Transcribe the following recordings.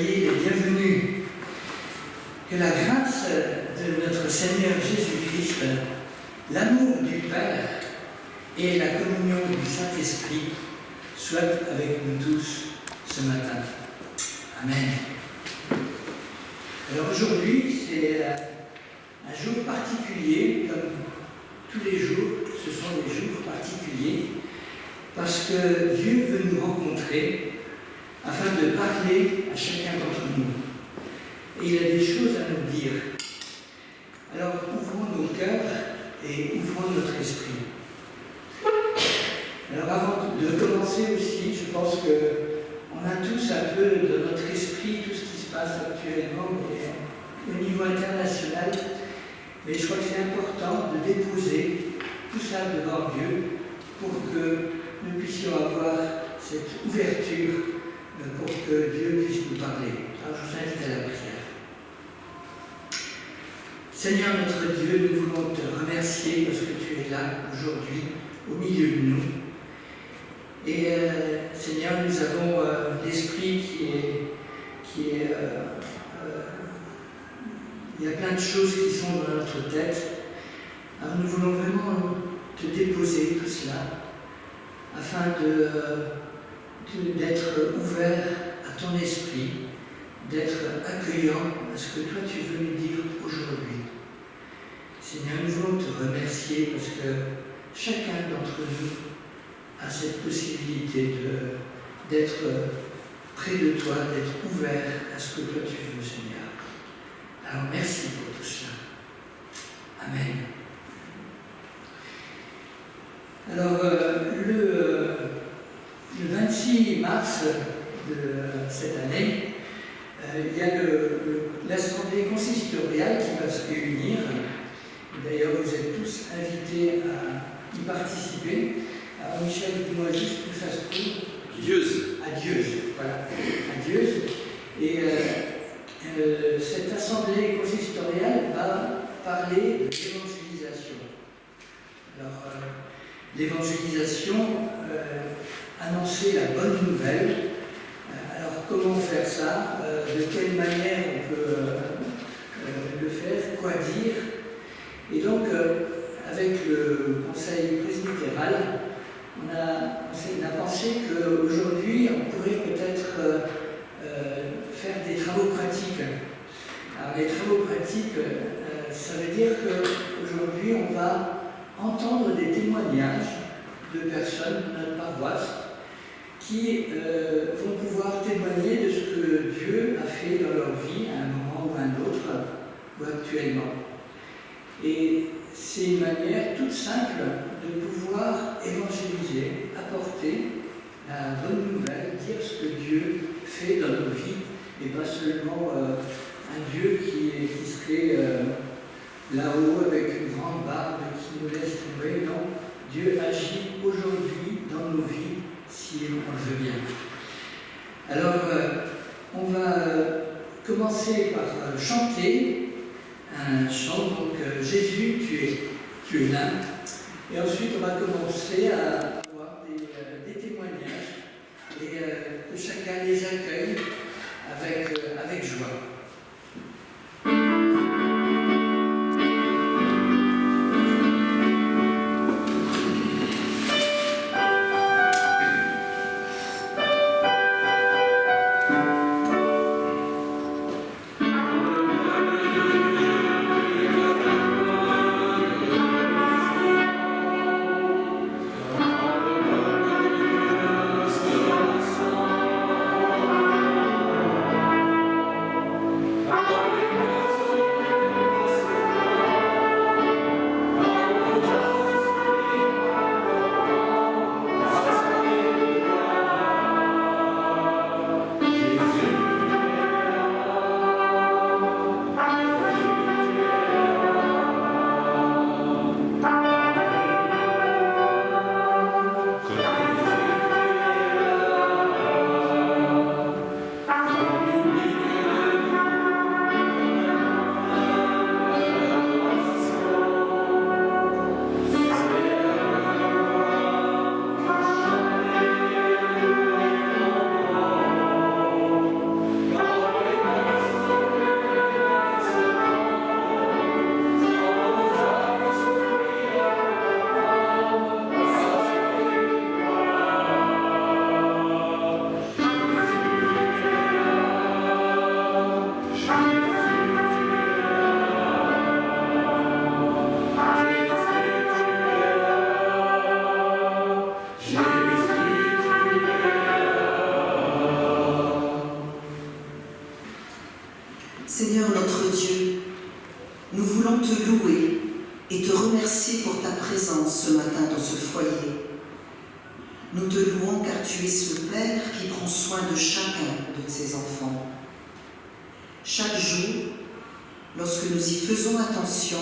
soyez les bienvenus. Que la grâce de notre Seigneur Jésus-Christ, l'amour du Père et la communion du Saint-Esprit soient avec nous tous ce matin. Amen. Alors aujourd'hui, c'est un jour particulier, comme tous les jours, ce sont des jours particuliers, parce que Dieu veut nous rencontrer afin de parler à chacun d'entre nous. Et il a des choses à nous dire. Alors ouvrons nos cœurs et ouvrons notre esprit. Alors avant de commencer aussi, je pense qu'on a tous un peu dans notre esprit tout ce qui se passe actuellement au niveau international. Mais je crois que c'est important de déposer tout ça devant Dieu pour que nous puissions avoir cette ouverture pour que Dieu puisse nous parler. Alors je vous invite à la prière. Seigneur notre Dieu, nous voulons te remercier parce que tu es là aujourd'hui, au milieu de nous. Et Seigneur, nous avons l'esprit qui est il y a plein de choses qui sont dans notre tête. Alors nous voulons vraiment te déposer tout cela afin d'être ouvert à ton esprit, d'être accueillant à ce que toi tu veux nous dire aujourd'hui. Seigneur, nous voulons te remercier parce que chacun d'entre nous a cette possibilité d'être près de toi, d'être ouvert à ce que toi tu veux, Seigneur. Alors merci pour tout cela. Amen. Alors le 26 mars de cette année, il y a l'Assemblée consistoriale qui va se réunir. D'ailleurs, vous êtes tous invités à y participer. Alors Michel, dis-moi juste où ça se trouve. À Dieuze, voilà. À Dieuze. Et cette assemblée consistoriale va parler de l'évangélisation. Alors, l'évangélisation, annoncer la bonne nouvelle. Alors, comment faire ça? De quelle manière on peut le faire? Quoi dire? Et donc, avec le conseil presbytéral, on a pensé qu'aujourd'hui, on pourrait peut-être faire des travaux pratiques. Alors, les travaux pratiques, ça veut dire qu'aujourd'hui, on va entendre des témoignages de personnes de notre paroisse qui vont pouvoir témoigner de ce que Dieu a fait dans leur vie à un moment ou à un autre, ou actuellement. Et c'est une manière toute simple de pouvoir évangéliser, apporter la bonne nouvelle, dire ce que Dieu fait dans nos vies, et pas seulement un Dieu qui serait là-haut avec une grande barbe qui nous laisse tomber. Non, Dieu agit aujourd'hui dans nos vies si on le veut bien. Alors, on va commencer par chanter un chant, donc Jésus, tu es là. Et ensuite, on va commencer à avoir des témoignages et que chacun les accueille avec joie. Oh Seigneur notre Dieu, nous voulons te louer et te remercier pour ta présence ce matin dans ce foyer. Nous te louons car tu es ce Père qui prend soin de chacun de ses enfants. Chaque jour, lorsque nous y faisons attention,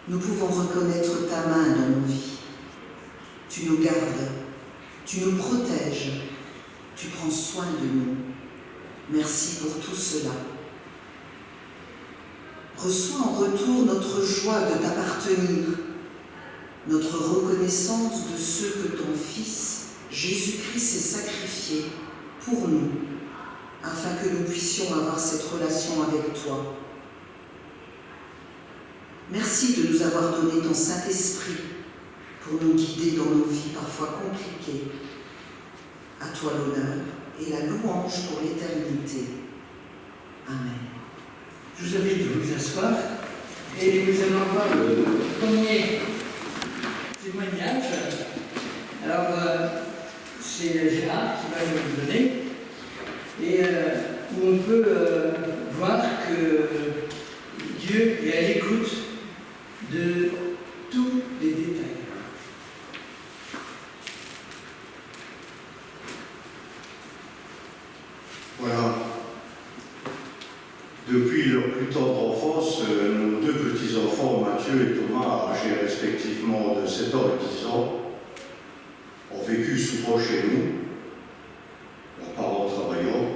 nous pouvons reconnaître ta main dans nos vies. Tu nous gardes, tu nous protèges, tu prends soin de nous. Merci pour tout cela. Reçois en retour notre joie de t'appartenir, notre reconnaissance de ce que ton Fils, Jésus-Christ, s'est sacrifié pour nous, afin que nous puissions avoir cette relation avec toi. Merci de nous avoir donné ton Saint-Esprit pour nous guider dans nos vies parfois compliquées. À toi l'honneur et la louange pour l'éternité. Amen. Je vous invite à vous asseoir et nous allons voir le premier témoignage. Alors, c'est Gérard qui va nous le donner et où on peut voir que Dieu est à l'écoute de tous les détails. Voilà. Depuis leur plus tendre enfance, nos deux petits-enfants, Mathieu et Thomas, âgés respectivement de 7 ans et 10 ans, ont vécu souvent chez nous, leurs parents travaillant,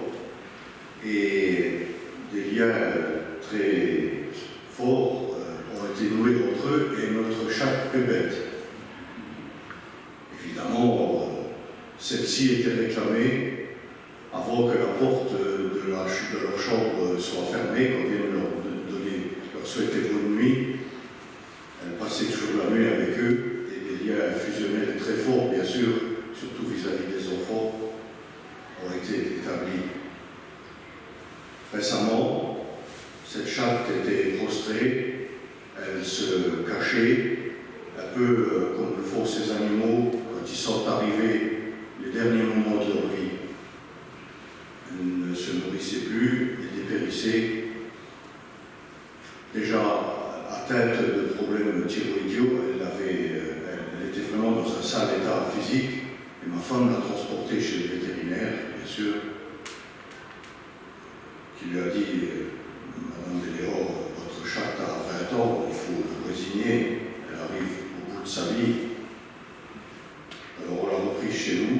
et des liens très forts ont été noués entre eux et notre chatte Pépette. Évidemment, celle-ci était réclamée avant que la porte de leur chambre soit fermée, qu'on vienne leur souhaiter bonne nuit. Elle passait toujours la nuit avec eux, et des liens fusionnels très forts, bien sûr, surtout vis-à-vis des enfants, ont été établis. Récemment, cette chatte était prostrée, elle se cachait, un peu comme le font ces animaux quand ils sont arrivés les derniers moments de leur vie. Elle ne se nourrissait plus et dépérissait. Déjà atteinte de problèmes thyroïdiaux, elle était vraiment dans un sale état physique et ma femme l'a transportée chez le vétérinaire, bien sûr, qui lui a dit Madame Béléor, votre chatte a 20 ans, il faut vous résigner, elle arrive au bout de sa vie. Alors on l'a reprise chez nous,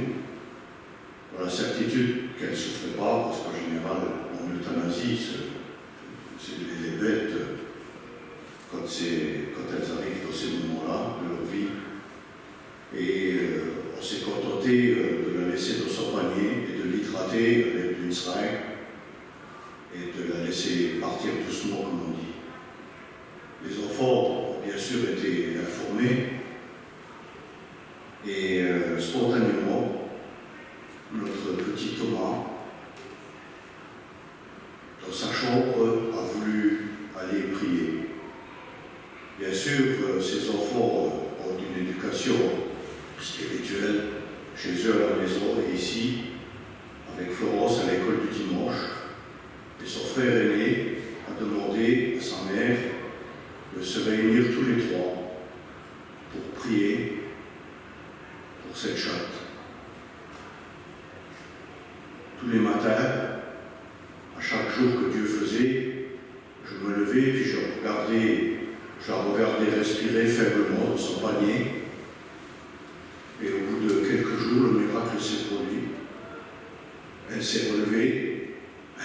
dans la certitude qu'elle ne souffrait pas, parce qu'en général, en euthanasie, les bêtes, quand elles arrivent dans ces moments-là de leur vie, et on s'est contenté de la laisser dans son panier et de l'hydrater avec d'une seringue et de la laisser partir doucement, comme on dit. Les enfants ont bien sûr été informés et spontanément, notre petit Thomas, dans sa chambre, a voulu aller prier. Bien sûr, ces enfants ont une éducation spirituelle chez eux à la maison et ici, avec Florence à l'école du dimanche. Et son frère aîné a demandé à sa mère de se réunir tous les trois pour prier pour cette chatte. Tous les matins, à chaque jour que Dieu faisait, je me levais puis je la regardais respirer faiblement dans son panier. Et au bout de quelques jours, le miracle s'est produit. Elle s'est relevée,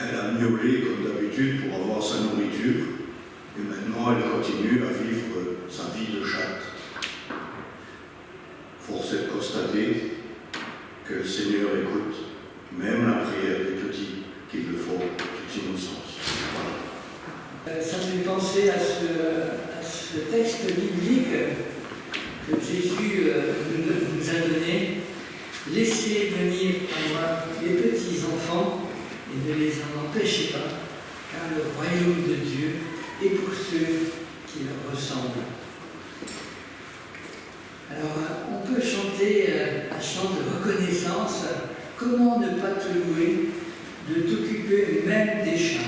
elle a miaulé comme d'habitude pour avoir sa nourriture, et maintenant elle continue à vivre sa vie de chatte. Force est de constater que le Seigneur écoute même la prière des petits qui le font de toute innocence. Voilà. Ça me fait penser à ce texte biblique que Jésus nous a donné. Laissez venir à moi les petits enfants et ne les en empêchez pas, car le royaume de Dieu est pour ceux qui leur ressemblent. Alors, on peut chanter un chant de reconnaissance. Comment ne pas te louer de t'occuper même des chats?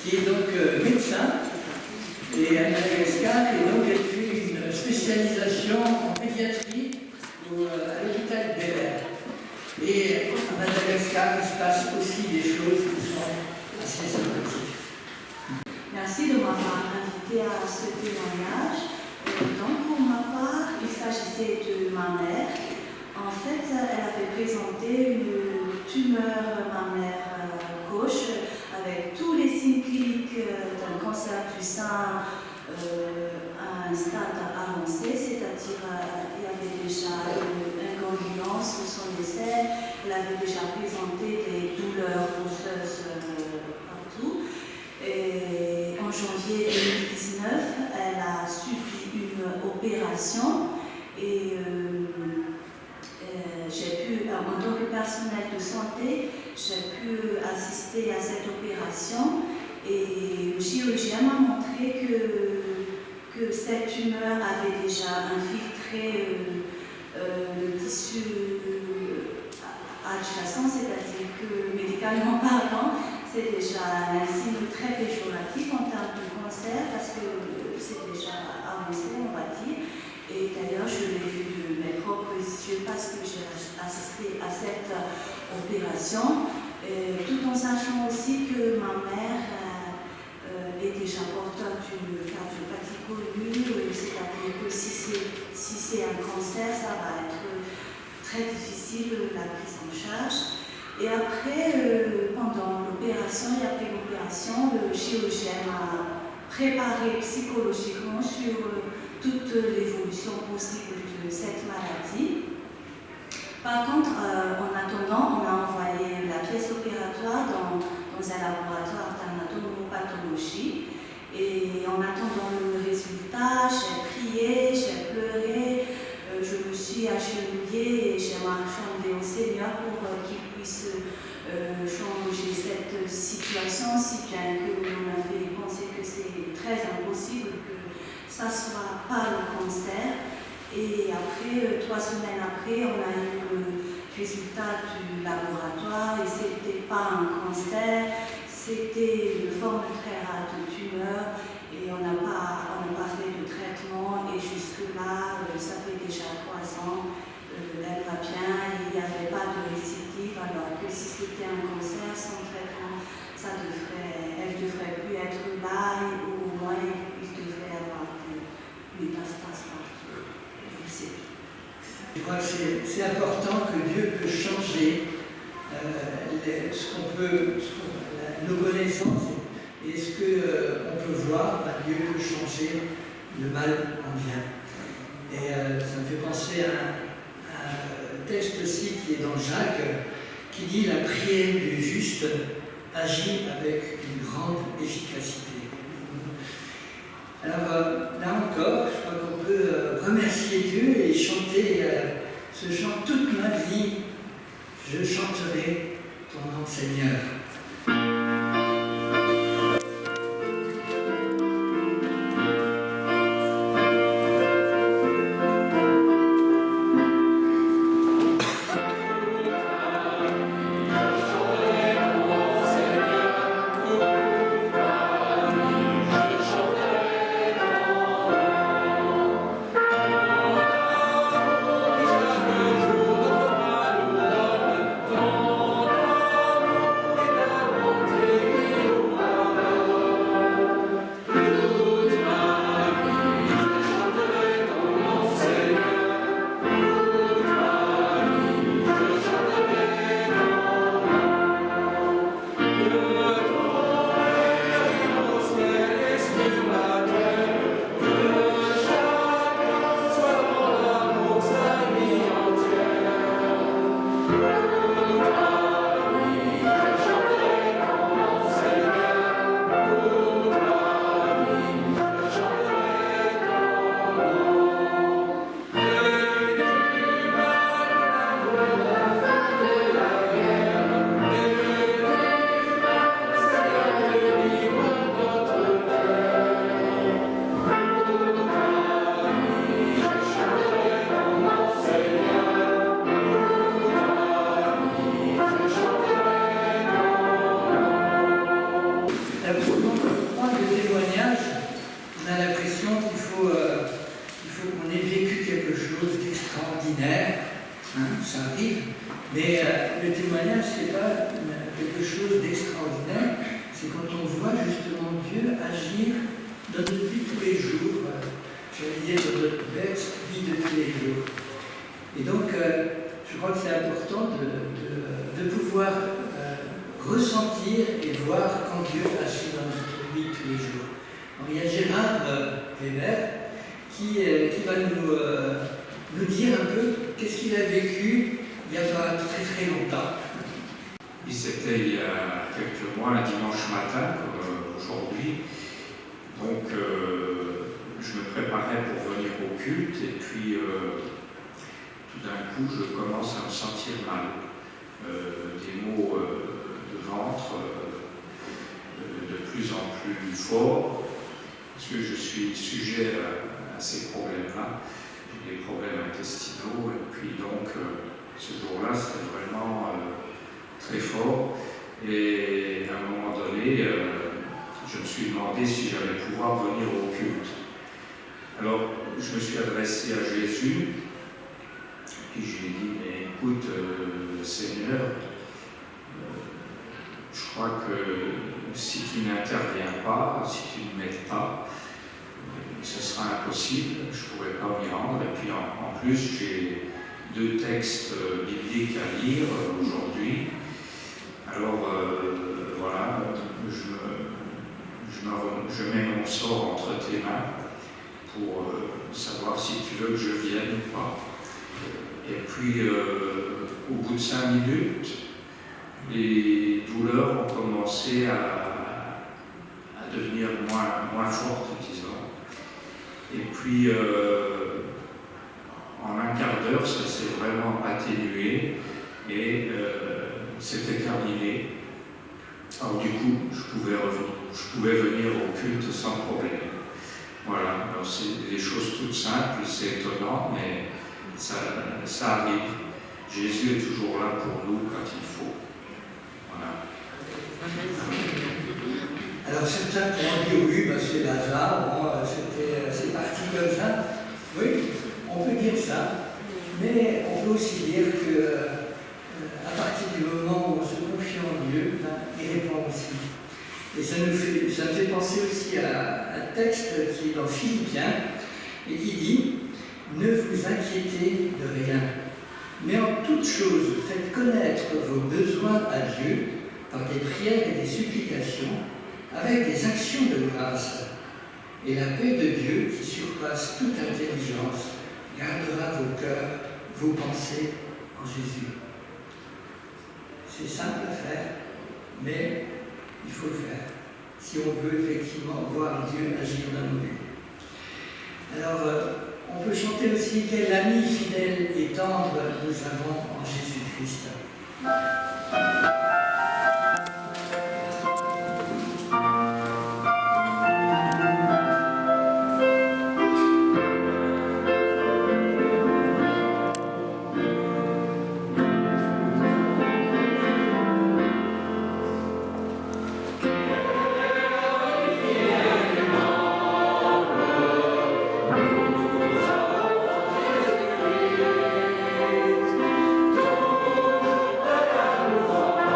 qui est donc médecin et à Madagascar, et donc elle fait une spécialisation en pédiatrie à l'hôpital Bel-Air. Et à Madagascar, il se passe aussi des choses qui sont assez sympathiques. Merci de m'avoir invité à ce témoignage. Donc, pour ma part, il s'agissait de ma mère. En fait, elle avait présenté une tumeur mammaire gauche avec tous les signes cliniques d'un cancer du sein à un stade avancé, c'est-à-dire il y avait déjà une incontinence sous son aisselle, elle avait déjà présenté des douleurs osseuses partout. Et en janvier 2019, elle a subi une opération et j'ai pu, en tant que personnel de santé, j'ai pu assister à cette opération et le chirurgien m'a montré que cette tumeur avait déjà infiltré le tissu adjacent, c'est-à-dire que médicalement parlant, c'est déjà un signe très péjoratif en termes de cancer parce que c'est déjà avancé, on va dire. Et d'ailleurs, je l'ai vu de mes propres yeux parce que j'ai assisté à cette opération, tout en sachant aussi que ma mère est déjà porteur d'une cardiopathie connue, c'est-à-dire que si c'est un cancer, ça va être très difficile la prise en charge. Et après, pendant l'opération et après l'opération, le chirurgien m'a préparé psychologiquement sur toute l'évolution possible de cette maladie. Par contre, en attendant, on a envoyé la pièce opératoire dans un laboratoire d'anatomopathologie. Et en attendant le résultat, j'ai prié, j'ai pleuré, je me suis agenouillée et j'ai marchandé au Seigneur pour qu'il puisse changer cette situation, si bien que l'on avait pensé que c'est très impossible que ça ne soit pas le cancer. Et après, 3 semaines après, on a eu le résultat du laboratoire et ce n'était pas un cancer, c'était une forme très rare de tumeur et on n'a pas fait de traitement et jusque-là, ça fait déjà 3 ans, elle va bien et il n'y avait pas de récidive, alors que si c'était un cancer sans traitement, elle ne devrait plus être là ou au moins il devrait avoir des métastases partout. Je crois que c'est important que Dieu peut changer nos connaissances et ce qu'on peut voir. Dieu peut changer le mal en bien. Et ça me fait penser à un texte aussi qui est dans Jacques, qui dit « La prière du juste agit avec une grande efficacité ». Alors là encore, je crois qu'on peut remercier Dieu et chanter ce chant toute ma vie. Je chanterai ton nom, Seigneur. Pour le témoignage, on a l'impression qu'il faut qu'on ait vécu quelque chose d'extraordinaire. Hein, ça arrive. Mais le témoignage, c'est pas quelque chose d'extraordinaire. C'est quand on voit justement Dieu agir dans notre vie tous les jours. J'allais dire dans notre bête vie de tous les jours. Et donc, je crois que c'est important de pouvoir ressentir et voir quand Dieu agit dans notre vie tous les jours. Alors, il y a Gérard Weber qui va nous dire un peu qu'est-ce qu'il a vécu il n'y a pas très très longtemps. C'était il y a quelques mois, un dimanche matin, comme aujourd'hui. Donc, je me préparais pour venir au culte et puis tout d'un coup, je commence à me sentir mal. Des maux de ventre de plus en plus forts, parce que je suis sujet à ces problèmes-là. J'ai des problèmes intestinaux, et puis donc ce jour-là, c'était vraiment très fort. Et à un moment donné, je me suis demandé si j'allais pouvoir venir au culte. Alors, je me suis adressé à Jésus, et je lui ai dit, mais écoute, Seigneur, je crois que si tu n'interviens pas, si tu ne m'aides pas, ce sera impossible, je ne pourrai pas m'y rendre. Et puis en plus, j'ai 2 textes bibliques à lire aujourd'hui. Alors voilà, je mets mon sort entre tes mains pour savoir si tu veux que je vienne ou pas. Et puis au bout de 5 minutes, les douleurs ont commencé à devenir moins fortes, disons. Et puis en un quart d'heure, ça s'est vraiment atténué et c'était terminé. Alors du coup, je pouvais venir au culte sans problème. Voilà, alors c'est des choses toutes simples, c'est étonnant, mais ça arrive. Jésus est toujours là pour nous quand il faut. Voilà. Alors certains ont dit oui, c'est Lazare, bon, c'est parti comme ça. Oui, on peut dire ça, mais on peut aussi dire que à partir du moment où on se confie en Dieu, il répond aussi. Et ça me fait penser aussi à un texte qui est dans Philippiens et qui dit « Ne vous inquiétez de rien, mais en toute chose, faites connaître vos besoins à Dieu par des prières et des supplications, avec des actions de grâce. Et la paix de Dieu, qui surpasse toute intelligence, gardera vos cœurs, vos pensées en Jésus. » C'est simple à faire, mais il faut le faire, si on veut effectivement voir Dieu agir dans nos vies. Alors, on peut chanter aussi « Quel ami fidèle et tendre nous avons en Jésus-Christ ». Nous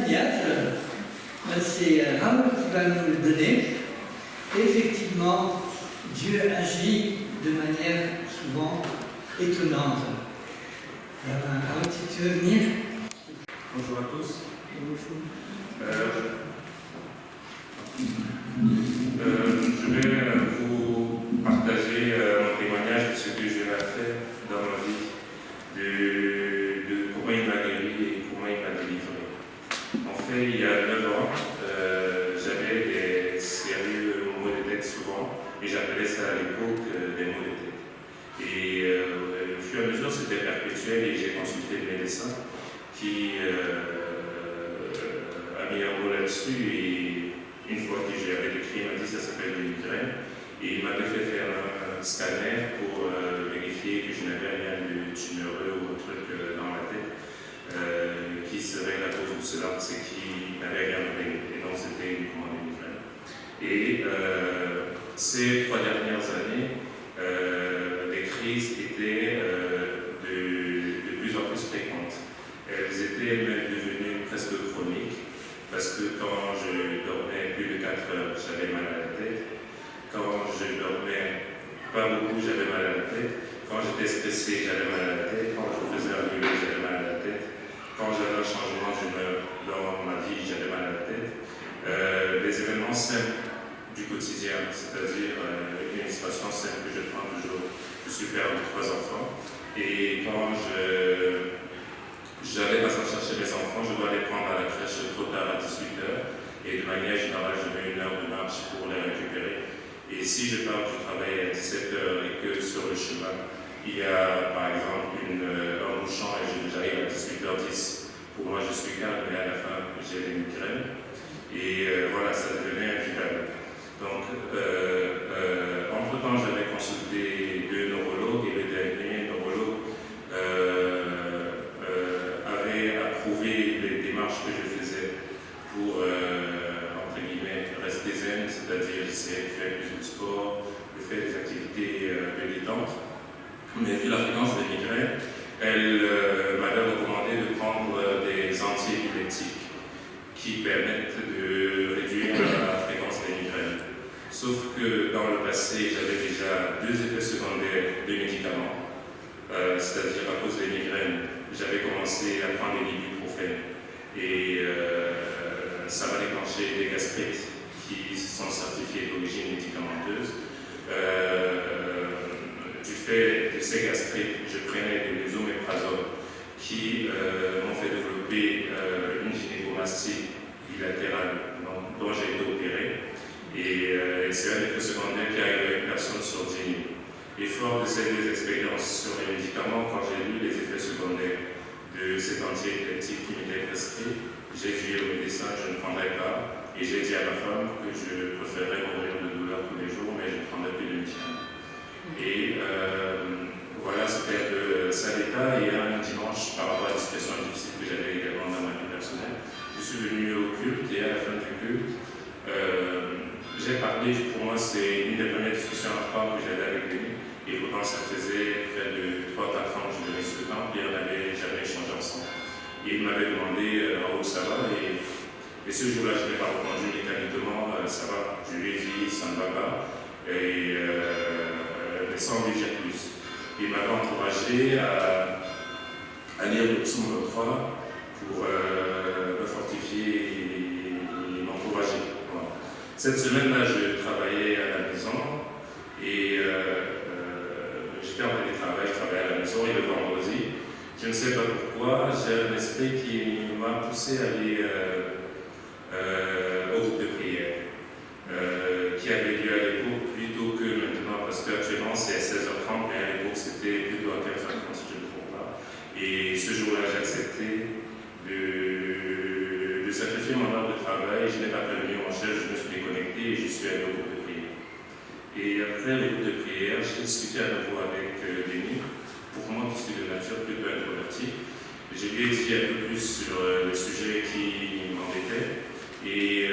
témoignage, c'est Raoul qui va nous le donner. Et effectivement, Dieu agit de manière souvent étonnante. Raoul, si tu veux venir. Bonjour à tous. Je vais vous partager mon témoignage de ce que Dieu a fait dans ma vie, de comment il m'a guéri et comment il m'a délivré. En fait, il y a 9 ans, j'avais des sérieux maux de tête souvent, et j'appelais ça à l'époque des maux de tête. Et au fur et à mesure, c'était perpétuel et j'ai consulté le médecin qui a mis un mot là-dessus. Et une fois que j'avais décrit, il m'a dit ça s'appelle une migraine. Et il m'avait fait faire un scanner pour vérifier que je n'avais rien de tumoreux ou un truc dans ma tête qui serait la cause de cela, c'est qu'il n'avait rien de réglé. Et donc c'était uniquement une migraine. Et ces 3 dernières années, les crises étaient de plus en plus fréquentes. Elles étaient même devenues presque chroniques, parce que quand je dormais plus de 4 heures, j'avais mal à la tête. Quand je dormais pas beaucoup, j'avais mal à la tête. Quand j'étais stressé, j'avais mal à la tête. Quand je faisais un réveil, j'avais mal à la tête. Quand j'avais un changement d'humeur dans ma vie, j'avais mal à la tête. Des événements simples du quotidien, c'est-à-dire une situation simple que je prends toujours. Je suis père de 3 enfants. Et quand j'allais par exemple chercher mes enfants, je dois les prendre à la crèche trop tard à 18h. Et de manière générale, je mets 1 heure de marche pour les récupérer. Et si je pars du travail à 17h et que sur le chemin, il y a par exemple un bouchon et j'arrive à 18h10, pour moi je suis calme, mais à la fin j'ai des migraines. Et voilà, ça devenait invivable. Donc, entre-temps, j'avais consulté 2 neurologues et le dernier neurologue avait approuvé les démarches que je faisais pour, entre guillemets, rester zen, c'est-à-dire j'essayais de faire plus de sport, de faire des activités militantes. Mais vu la fréquence des migraines, elle m'avait recommandé de prendre des antiépileptiques qui permettent de réduire la fréquence des migraines. Sauf que dans le passé, j'avais déjà 2 effets secondaires de médicaments, c'est-à-dire à cause des migraines, j'avais commencé à prendre des ibuprofènes et ça m'a déclenché des gastrites qui sont certifiées d'origine médicamenteuse. Du fait de ces gastrites, je prenais des oméprazole qui m'ont fait développer une gynécomastie bilatérale dont j'ai été opéré. Et c'est un effet secondaire qui arrive à une personne sur 10 000. Et fort de ces 2 expériences sur les médicaments, quand j'ai lu les effets secondaires de cet antiépileptique qui m'était prescrit, j'ai dit au médecin je ne prendrai pas. Et j'ai dit à ma femme que je préférerais mourir de douleur tous les jours, mais je ne prendrais plus de médicaments. Et voilà, c'était de ça l'état. Et un dimanche, par rapport à la situation difficile que j'avais également dans ma vie personnelle, je suis venu au culte et à la fin du culte, j'ai parlé, pour moi c'est une des premières discussions importantes que j'avais avec lui, et pourtant ça faisait près de 3-4 ans que je venais sur le temple et on n'avait jamais échangé ensemble. Et il m'avait demandé Raoul, ça va, et ce jour-là je n'ai pas répondu mécaniquement, ça va. Je lui ai dit ça ne va pas, et mais sans lui dire plus. Il m'avait encouragé à lire le psaume 3 pour me fortifier et m'encourager. Voilà. Cette semaine-là, je travaillais à la maison et j'étais en télétravail, je travaillais à la maison et le vendredi, je ne sais pas pourquoi, j'ai un esprit qui m'a poussé à aller au groupe de prière qui avait lieu à l'époque plutôt que maintenant, parce qu'actuellement c'est à 16h30, mais à l'époque c'était plutôt à 15h30 si je ne me trompe pas. Et ce jour-là, j'ai accepté de sacrifier mon heure de travail. Je n'ai pas prévenu mon chef, je me suis déconnecté et je suis allé au groupe de prière. Et après le groupe de prière, j'ai discuté à nouveau avec Denis. Pour moi, qui suis de nature plutôt introvertie, je lui ai dit un peu plus sur les sujets qui m'embêtaient. Et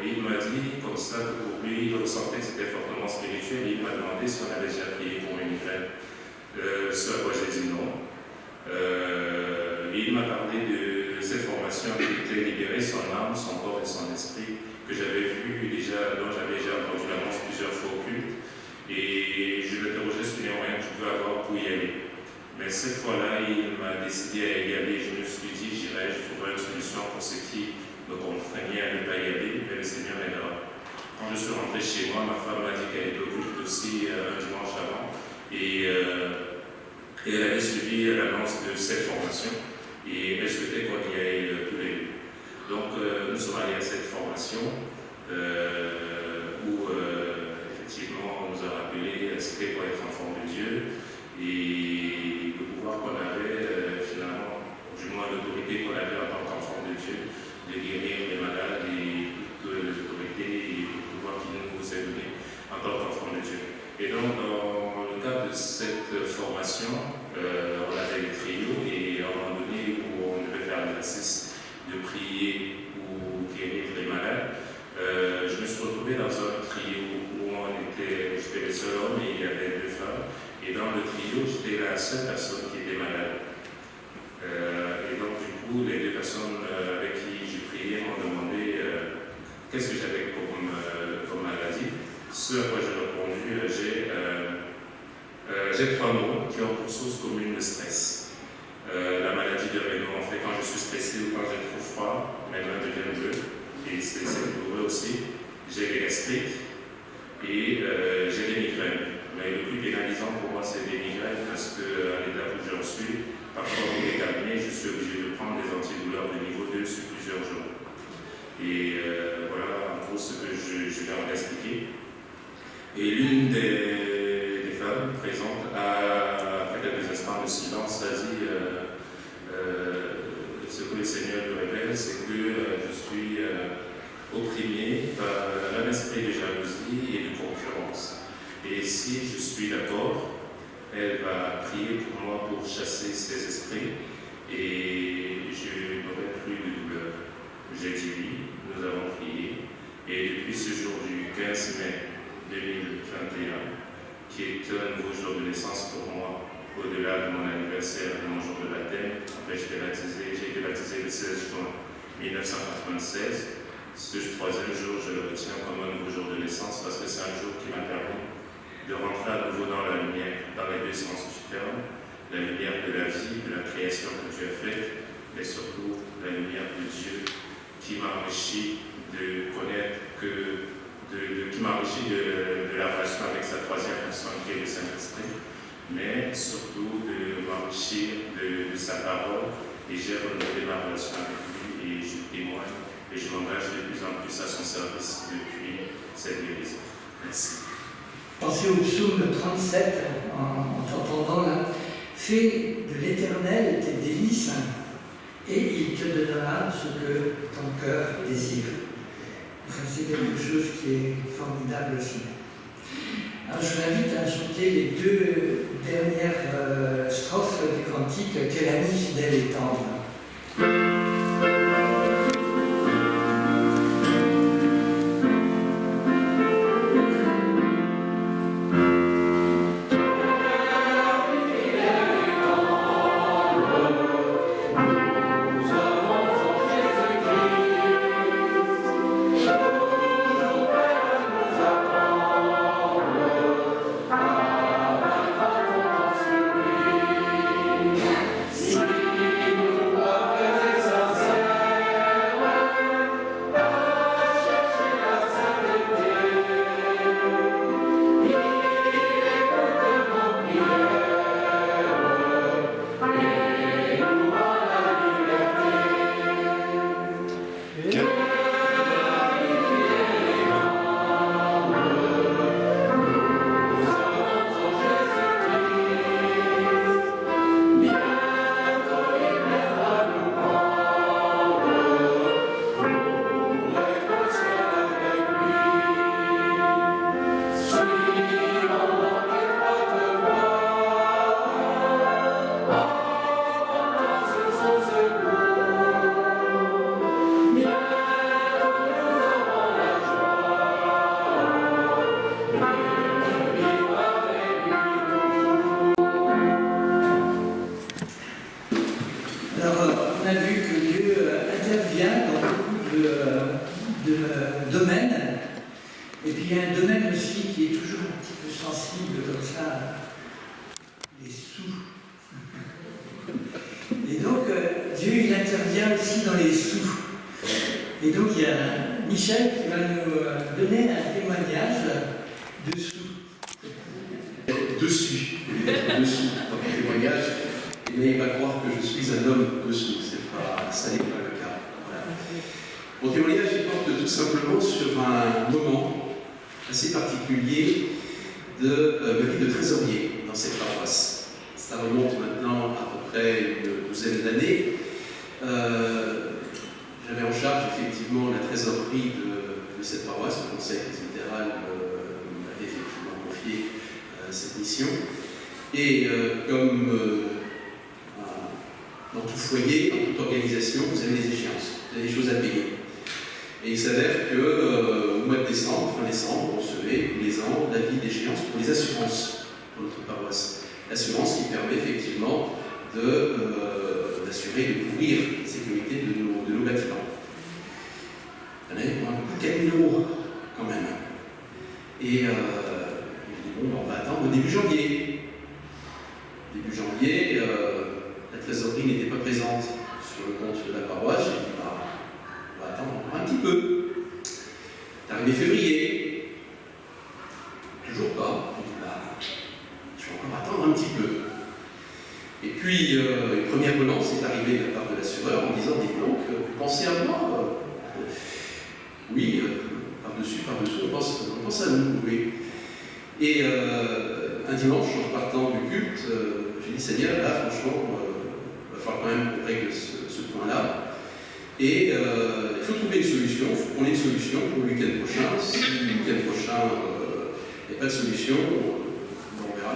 il m'a dit, comme ça, que pour lui, il ressentait que c'était fortement spirituel. Et il m'a demandé si on avait déjà prié pour mes migraines. Ce à quoi j'ai dit non. Et il m'a parlé de ces formations formation qui était libérer son âme, son corps et son esprit, que j'avais vu déjà, dont j'avais déjà entendu l'annonce plusieurs fois au culte. Et je m'interrogeais sur les moyens que je pouvais avoir pour y aller. Mais cette fois-là, il m'a décidé à y aller. Je me suis dit, j'irai, je trouverai une solution pour ceux qui me contraignaient à ne pas y aller, mais le Seigneur m'aidera. Quand je suis rentré chez moi, ma femme m'a dit qu'elle était au culte aussi un dimanche avant. Et elle avait suivi l'annonce de cette formation. Et elle souhaitait qu'on y aille tous les deux. Donc, nous sommes allés à cette formation où, effectivement, on nous a rappelé ce qu'était pour être enfant de Dieu et le pouvoir qu'on avait, finalement, du moins l'autorité qu'on avait en tant qu'enfant de Dieu, de guérir les malades et toute l'autorité et le pouvoir qui nous est donné en tant qu'enfant de Dieu. Et donc, dans le cadre de cette formation, on avait les trios et à un moment donné où on devait faire l'exercice de prier pour guérir les malades, je me suis retrouvé dans un trio où j'étais le seul homme et il y avait 2 femmes. Et dans le trio, j'étais la seule personne qui était malade. Et donc, du coup, les 2 personnes avec qui j'ai prié m'ont demandé qu'est-ce que j'avais comme maladie. Ce à quoi j'ai répondu, j'ai 3 mots qui ont pour source commune le stress. La maladie de Raynaud, en fait, quand je suis stressé ou quand j'ai trop froid, mes mains deviennent bleues, et c'est douloureux aussi. J'ai des gastriques et j'ai des migraines. Mais le plus pénalisant pour moi, c'est des migraines parce qu'à l'état où j'en suis, parfois pour les calmer, je suis obligé de prendre des antidouleurs de niveau 2 sur plusieurs jours. Et voilà en gros ce que je viens d'expliquer. Et l'une des femmes présentes, après quelques instants de silence, a dit ce que le Seigneur me révèle, c'est que je suis opprimé par un esprit de jalousie et de concurrence. Et si je suis d'accord, elle va prier pour moi pour chasser ces esprits et je n'aurai plus de douleur. J'ai dit oui, nous avons prié. Et depuis ce jour du 15 mai 2021, qui est un nouveau jour de naissance pour moi, au-delà de mon anniversaire, de mon jour de baptême. Après, j'ai été baptisé le 16 juin 1996. Ce 3e jour, je le retiens comme un nouveau jour de naissance parce que c'est un jour qui m'a permis de rentrer à nouveau dans la lumière, dans les 2 sens du terme, la lumière de la vie, de la création que Dieu a faite, mais surtout la lumière de Dieu qui m'a enrichi de connaître qui m'a enrichi de la relation avec sa 3e personne qui est le Saint-Esprit, mais surtout de m'enrichir de sa parole, et j'ai renouvelé ma relation avec lui et je témoigne et je m'engage de plus en plus à son service depuis cette guérison. Merci. Pensez au psaume 37 en t'entendant là. Fais de l'Éternel tes délices et il te donnera ce que ton cœur désire. Enfin, c'est quelque chose qui est formidable aussi. Alors, je vous invite à chanter les 2 dernières strophes du cantique « Quel ami fidèle et tendre ». Si domaine. Et puis il y a un domaine aussi qui est toujours un petit peu sensible comme ça, les sous. Et donc Dieu il intervient aussi dans les sous. Et donc il y a Michel qui va nous donner un témoignage de sous. Dessus, dans mon témoignage, et n'ayez pas croire que je suis un homme dessous, ça n'est pas le cas. Voilà. Mon témoignage il porte tout simplement sur un moment assez particulier de ma vie de trésorier dans cette paroisse. Ça remonte maintenant à peu près une douzaine d'années. J'avais en charge effectivement la trésorerie de cette paroisse, le conseil presbytéral m'avait effectivement confié cette mission. Et comme dans tout foyer, dans toute organisation, vous avez des échéances, vous avez des choses à payer. Et il s'avère qu'au mois de décembre, fin décembre, on recevait tous les ans l'avis d'échéance pour les assurances pour notre paroisse. L'assurance qui permet effectivement d'assurer, de couvrir la sécurité de nos bâtiments. Il y en avait pour un peu plus de 4 000 € quand même. Et je dis bon, on va attendre au début janvier. Début janvier, la trésorerie n'était pas présente sur le compte de la paroisse. J'ai dit bah, on va attendre encore un petit peu. C'est arrivé février. Toujours pas. Je dis bah, je vais encore attendre un petit peu. Et puis, une première relance est arrivée de la part de l'assureur en disant dis donc, vous pensez à moi oui, par-dessus, on pense à nous, oui. Et un dimanche, en partant du culte, j'ai dit Seigneur, là, franchement, il va falloir quand même qu'on règle ce point-là. Et il faut trouver une solution, il faut qu'on ait une solution pour le week-end prochain. Si le week-end prochain, il n'y a pas de solution, on verra,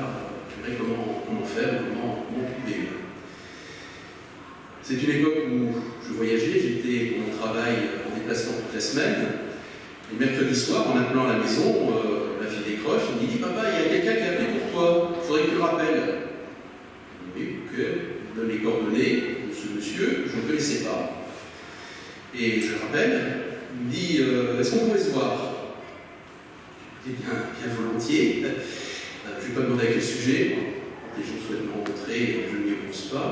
je verrai comment faire, comment trouver une. C'est une époque où je voyageais, j'étais pour mon travail en déplacement toute la semaine. Et mercredi soir, en appelant à la maison, ma fille décroche, elle me dit papa, il y a quelqu'un qui a appelé pour toi, il faudrait que tu le rappelles. Oui, ok, je donne les coordonnées de ce monsieur, je ne le connaissais pas. Et je le rappelle, il me dit est-ce qu'on pourrait se voir? Je dis bien volontiers. Je ne vais pas demander à quel sujet, les gens souhaitent me rencontrer, je ne m'y oppose pas.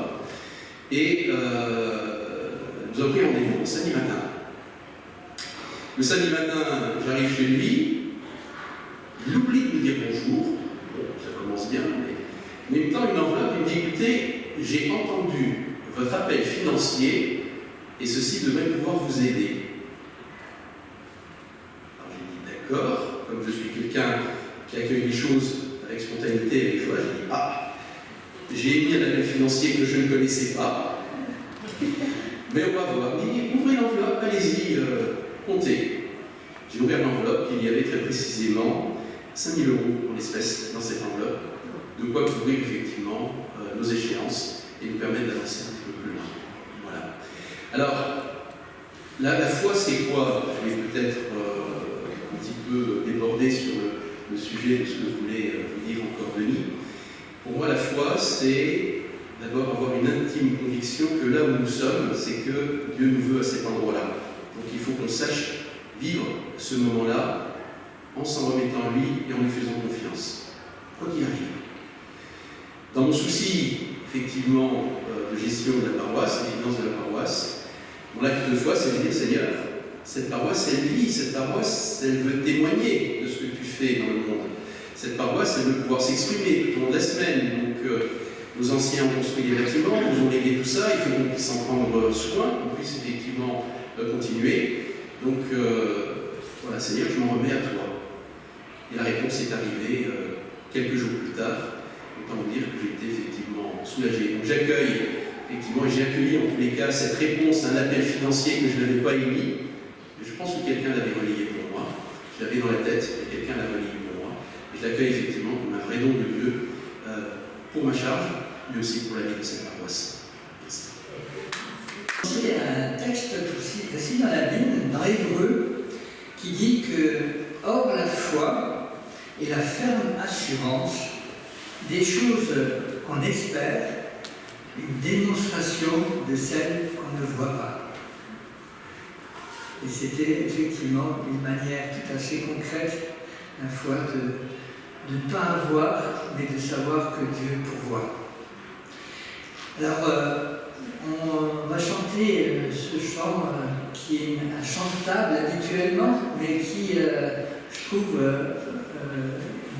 Et nous avons pris rendez-vous le samedi matin. Le samedi matin, j'arrive chez lui, il oublie de me dire bonjour, bon, ça commence bien, mais en même temps, une enveloppe, il me dit écoutez, j'ai entendu votre appel financier et ceci devrait pouvoir vous aider. Alors j'ai dit d'accord, comme je suis quelqu'un qui accueille les choses avec spontanéité et avec joie, j'ai dit ah, j'ai émis un appel financier que je ne connaissais pas, mais on va voir. Il dit ouvrez l'enveloppe, allez-y, comptez. J'ai ouvert l'enveloppe, il y avait très précisément 5 000 € en espèces dans cette enveloppe, de quoi couvrir effectivement nos échéances et nous permettre d'avancer un petit peu plus loin. Voilà. Alors, la foi, c'est quoi? Je vais peut-être un petit peu déborder sur le sujet de ce que voulait vous dire encore Denis. Pour moi, la foi, c'est d'abord avoir une intime conviction que là où nous sommes, c'est que Dieu nous veut à cet endroit-là. Donc il faut qu'on sache vivre ce moment-là en s'en remettant en lui et en lui faisant confiance, quoi qu'il arrive. Dans mon souci, effectivement, de gestion de la paroisse, des finances de la paroisse, mon acte de foi, c'est de dire Seigneur, cette paroisse, elle vit, cette paroisse, elle veut témoigner de ce que tu fais dans le monde. Cette paroisse, elle veut pouvoir s'exprimer tout au long de la semaine. Donc, nos anciens ont construit des bâtiments, nous ont légué tout ça, il faut qu'on puisse en prendre soin, qu'on puisse effectivement continuer. Donc, voilà, Seigneur, je m'en remets à toi. Et la réponse est arrivée quelques jours plus tard. Autant vous dire que j'étais effectivement soulagé. Donc, j'accueille, effectivement, et j'ai accueilli en tous les cas cette réponse à un appel financier que je n'avais pas émis. Mais je pense que quelqu'un l'avait relayé pour moi. Je l'avais dans la tête, et quelqu'un l'a relayé pour moi. Et je l'accueille effectivement comme un vrai don de Dieu pour ma charge, mais aussi pour la vie de cette paroisse. Merci. Il y a un texte aussi dans la Bible, dans Hébreu, qui dit que « Or la foi est la ferme assurance des choses qu'on espère, une démonstration de celles qu'on ne voit pas. » Et c'était effectivement une manière tout à fait concrète, à la fois de ne pas avoir, mais de savoir que Dieu pourvoit. Alors, on va chanter ce chant qui est un chantable habituellement, mais qui, je trouve,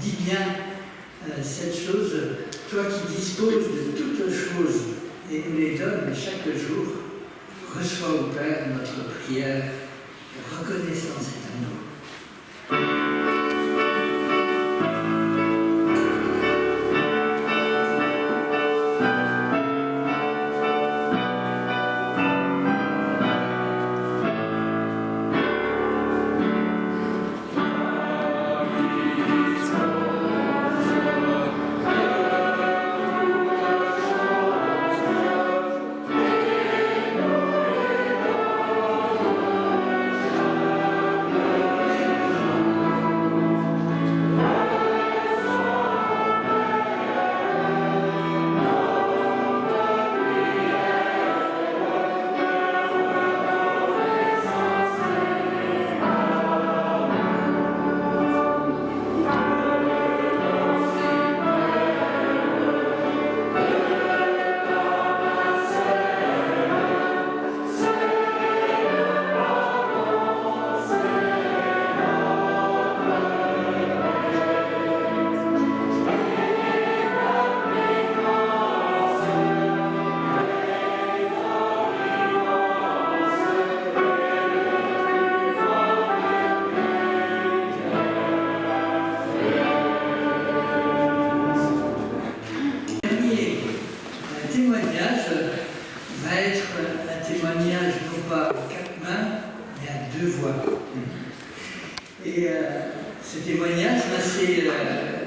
dit bien cette chose. Toi qui disposes de toutes choses et nous les donnes chaque jour, reçois au Père notre prière, reconnaissance et amour.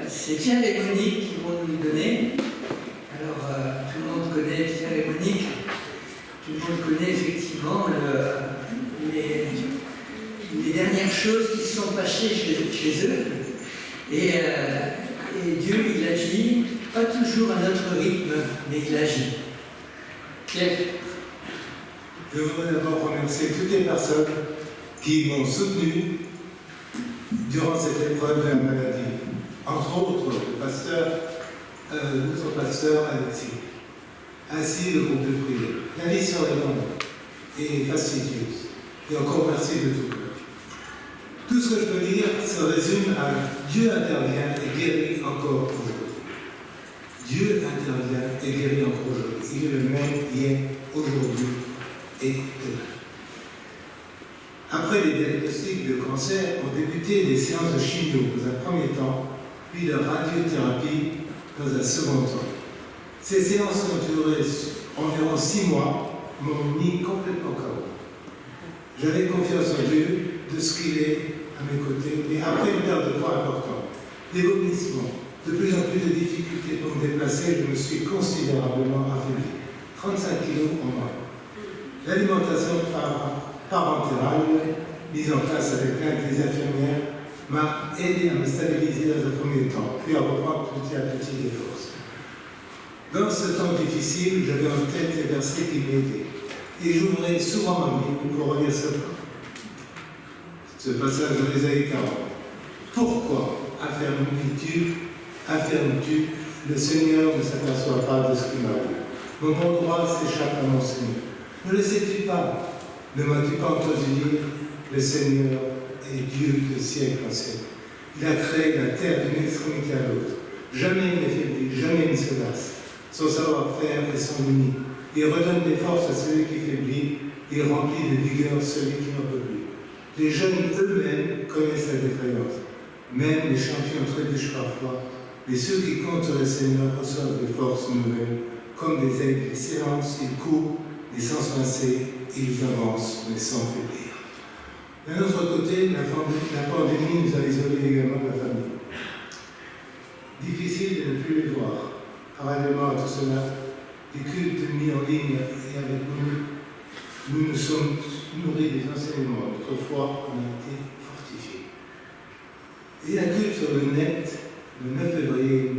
C'est Pierre et Monique qui vont nous donner. Alors, tout le monde connaît Pierre et Monique. Tout le monde connaît effectivement les dernières choses qui se sont passées chez eux. Et Dieu, il agit, pas toujours à notre rythme, mais il agit. Pierre. Je voudrais d'abord remercier toutes les personnes qui m'ont soutenu durant cette épreuve de la maladie. Entre autres, notre pasteur Alexis, ainsi le groupe de prière. La liste serait longue et fastidieuse. Et encore merci de tout cœur. Tout ce que je peux dire se résume à Dieu intervient et guérit encore aujourd'hui. Dieu intervient et guérit encore aujourd'hui. Il est le même hier, aujourd'hui et demain. Après les diagnostics de cancer, ont débuté les séances de chimio dans un premier temps, puis de radiothérapie dans un second temps. Ces séances ont duré environ 6 mois, m'ont mis complètement KO. J'avais confiance en Dieu, de ce qu'il est à mes côtés, et après une perte de poids importante, des vomissements, de plus en plus de difficultés pour me déplacer, je me suis considérablement affaibli. 35 kilos en moins. L'alimentation parentale, mise en place avec l'aide des infirmières, m'a aidé à me stabiliser dans un premier temps, puis à reprendre petit à petit les forces. Dans ce temps difficile, j'avais en tête les versets qui m'aidaient. Et j'ouvrais souvent ma Bible pour relire ce passage de l'Ésaïe 40. Pourquoi affirmes-tu, le Seigneur ne s'aperçoit pas de ce qui m'arrive? Mon bon droit s'échappe à mon Seigneur. Ne le sais-tu pas? Ne m'as-tu pas entendu dire, le Seigneur est Dieu de siècle en siècle. Il a créé la terre d'une extrémité à l'autre. Jamais il n'est faibli, jamais il ne se lasse. Son savoir-faire est sans limite. Il redonne des forces à celui qui faiblit, il remplit de vigueur celui qui n'en peut plus. Les jeunes eux-mêmes connaissent la défaillance. Même les champions trébuchent parfois, mais ceux qui comptent sur le Seigneur reçoivent des forces nouvelles. Comme des aigles, ils s'élancent, ils courent, et sans se pincer, ils avancent, mais sans faiblir. D'un autre côté, la pandémie nous a isolés également de la famille. Difficile de ne plus les voir. Parallèlement à tout cela, les cultes mis en ligne et avec nous nous sommes nourris des enseignements. Notre foi en a été fortifiée. Et la culte sur le net, le 9 février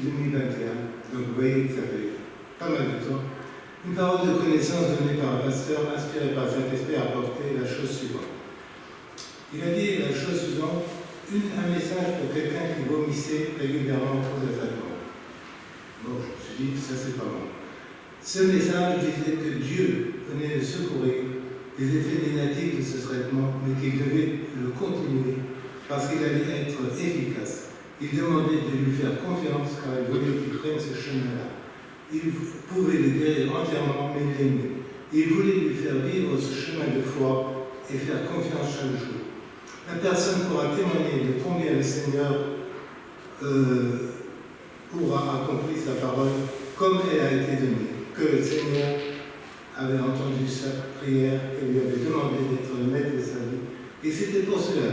2021, donc vous voyez que ça fait pas mal de temps, Une parole de connaissance donnée par un pasteur, inspiré par Saint-Esprit, a apporté la chose suivante. Il a dit la chose suivante, un message pour quelqu'un qui vomissait régulièrement à cause de sa mort. Bon, je me suis dit, ça c'est pas bon. Ce message disait que Dieu venait de secourir les effets négatifs de ce traitement, mais qu'il devait le continuer parce qu'il allait être efficace. Il demandait de lui faire confiance car il voulait qu'il prenne ce chemin-là. Il pouvait le guérir entièrement, mais il l'aimait. Il voulait lui faire vivre ce chemin de foi et faire confiance chaque jour. La personne pourra témoigner de combien le Seigneur aura accompli sa parole comme elle a été donnée, que le Seigneur avait entendu sa prière et lui avait demandé d'être le maître de sa vie. Et c'était pour cela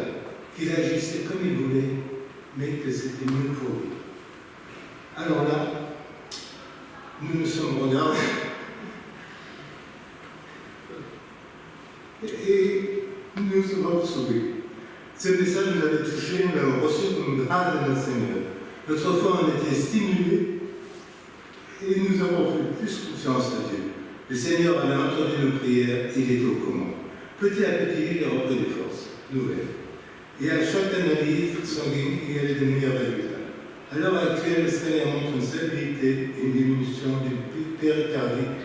qu'il agissait comme il voulait, mais que c'était mieux pour lui. Alors là, nous nous sommes regardés et nous nous sommes sauvés. Ce message nous avait touchés, nous l'avons reçu comme une grâce de notre Seigneur. Notre foi en était stimulée et nous avons fait plus confiance à Dieu. Le Seigneur avait entendu nos prières, il était aux commandes. Petit à petit, il a repris des forces nouvelles. Et à chaque analyse sanguine, il y avait de meilleurs résultats. À l'heure actuelle, le scanner montre une stabilité et une diminution du péricardique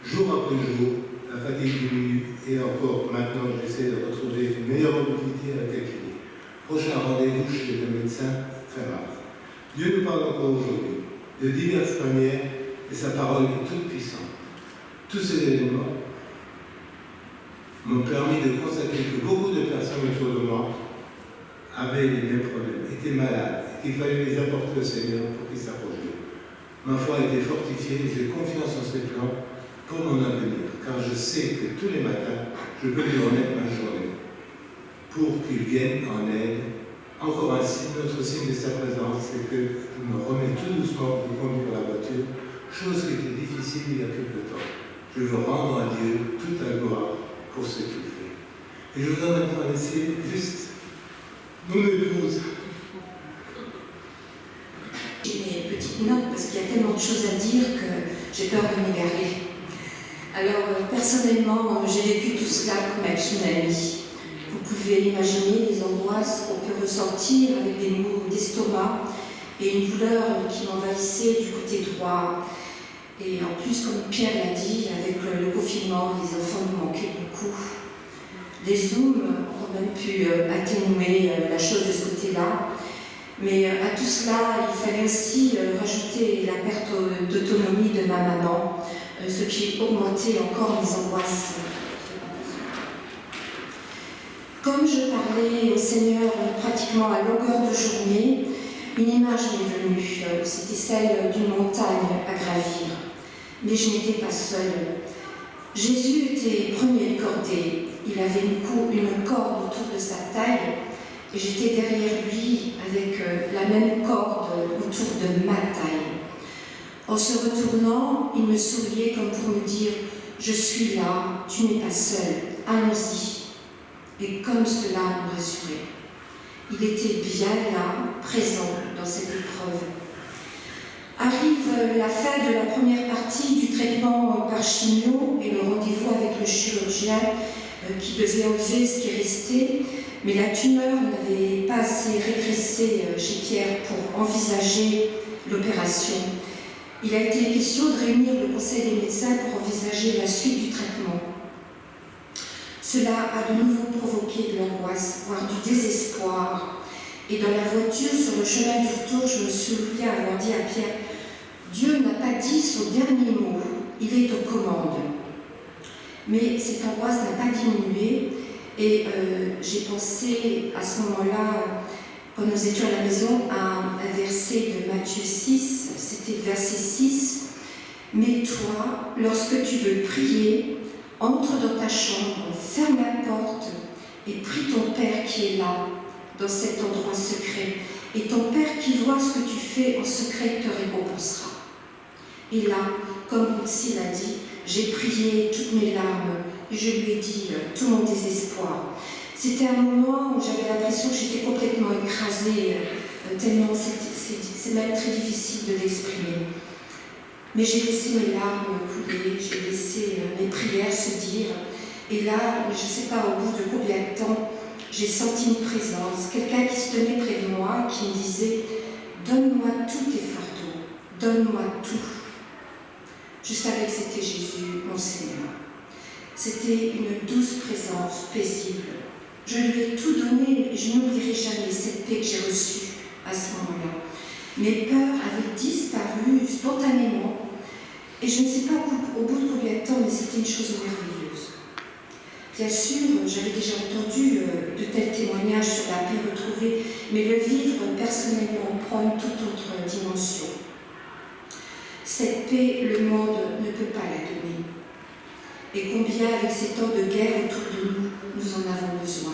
jour après jour. La fatigue diminue et encore maintenant, j'essaie de retrouver une meilleure mobilité avec l'équilibre. Prochain rendez-vous chez le médecin fin mars. Dieu nous parle encore aujourd'hui de diverses manières et sa parole est toute puissante. Tous ces éléments m'ont permis de constater que beaucoup de personnes autour de moi avaient les mêmes problèmes, étaient malades, et qu'il fallait les apporter au Seigneur pour qu'ils s'approchent d'eux. Ma foi a été fortifiée, j'ai confiance en ses plans pour mon avenir, car je sais que tous les matins, je peux lui remettre ma journée pour qu'il vienne en aide. Encore un signe, notre signe de sa présence, c'est que je me remets tout doucement pour conduire la voiture, chose qui était difficile il y a quelque temps. Je veux rendre à Dieu toute la gloire pour ce qu'il fait. Et je voudrais maintenant laisser juste mon épouse. J'ai mes petites notes parce qu'il y a tellement de choses à dire que j'ai peur de m'égarer. Alors, personnellement, j'ai vécu tout cela comme un tsunami. Vous pouvez imaginer les angoisses qu'on peut ressentir avec des maux d'estomac et une douleur qui m'envahissait du côté droit. Et en plus, comme Pierre l'a dit, avec le confinement, les enfants nous manquaient beaucoup. Des zooms ont même pu atténuer la chose de ce côté-là. Mais à tout cela, il fallait aussi rajouter la perte d'autonomie de ma maman, ce qui augmentait encore mes angoisses. Comme je parlais au Seigneur pratiquement à longueur de journée, une image m'est venue. C'était celle d'une montagne à gravir. Mais je n'étais pas seule. Jésus était premier de cordée. Il avait une corde autour de sa taille et j'étais derrière lui avec la même corde autour de ma taille. En se retournant, il me souriait comme pour me dire « Je suis là, tu n'es pas seule, allons-y ». Et comme cela me rassurait. Il était bien là, présent dans cette épreuve. Arrive la fin de la première partie du traitement par chimio et le rendez-vous avec le chirurgien qui devait enlever ce qui restait, mais la tumeur n'avait pas assez régressé chez Pierre pour envisager l'opération. Il a été question de réunir le conseil des médecins pour envisager la suite du traitement. Cela a de nouveau provoqué de l'angoisse, voire du désespoir. Et dans la voiture, sur le chemin du retour, je me souviens avoir dit à Pierre, Dieu n'a pas dit son dernier mot, il est aux commandes. Mais cette angoisse n'a pas diminué et j'ai pensé à ce moment-là, quand nous étions à la maison, à un verset de Matthieu 6, c'était le verset 6. Mais toi, lorsque tu veux prier, entre dans ta chambre, ferme la porte et prie ton Père qui est là, dans cet endroit secret. Et ton Père qui voit ce que tu fais en secret te récompensera. Et là, comme Boutsy l'a dit, j'ai prié toutes mes larmes et je lui ai dit tout mon désespoir. C'était un moment où j'avais l'impression que j'étais complètement écrasée, tellement c'est même très difficile de l'exprimer. Mais j'ai laissé mes larmes couler, j'ai laissé mes prières se dire. Et là, je ne sais pas au bout de combien de temps, j'ai senti une présence, quelqu'un qui se tenait près de moi, qui me disait « Donne-moi tous tes fardeaux, donne-moi tout ». Je savais que c'était Jésus, mon Seigneur. C'était une douce présence, paisible. Je lui ai tout donné et je n'oublierai jamais cette paix que j'ai reçue à ce moment-là. Mes peurs avaient disparu spontanément et je ne sais pas au bout de combien de temps, mais c'était une chose merveilleuse. Bien sûr, j'avais déjà entendu de tels témoignages sur la paix retrouvée, mais le vivre personnellement prend une toute autre dimension. Cette paix, le monde ne peut pas la donner. Et combien, avec ces temps de guerre autour de nous, nous en avons besoin.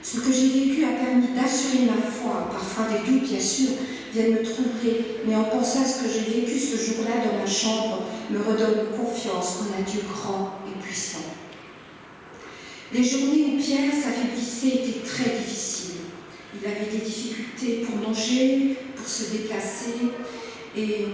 Ce que j'ai vécu a permis d'assurer ma foi. Parfois des doutes, bien sûr, viennent me troubler, mais en pensant à ce que j'ai vécu ce jour-là dans ma chambre, me redonne confiance en un Dieu grand et puissant. Les journées où Pierre s'affaiblissait étaient très difficiles. Il avait des difficultés pour manger, pour se déplacer et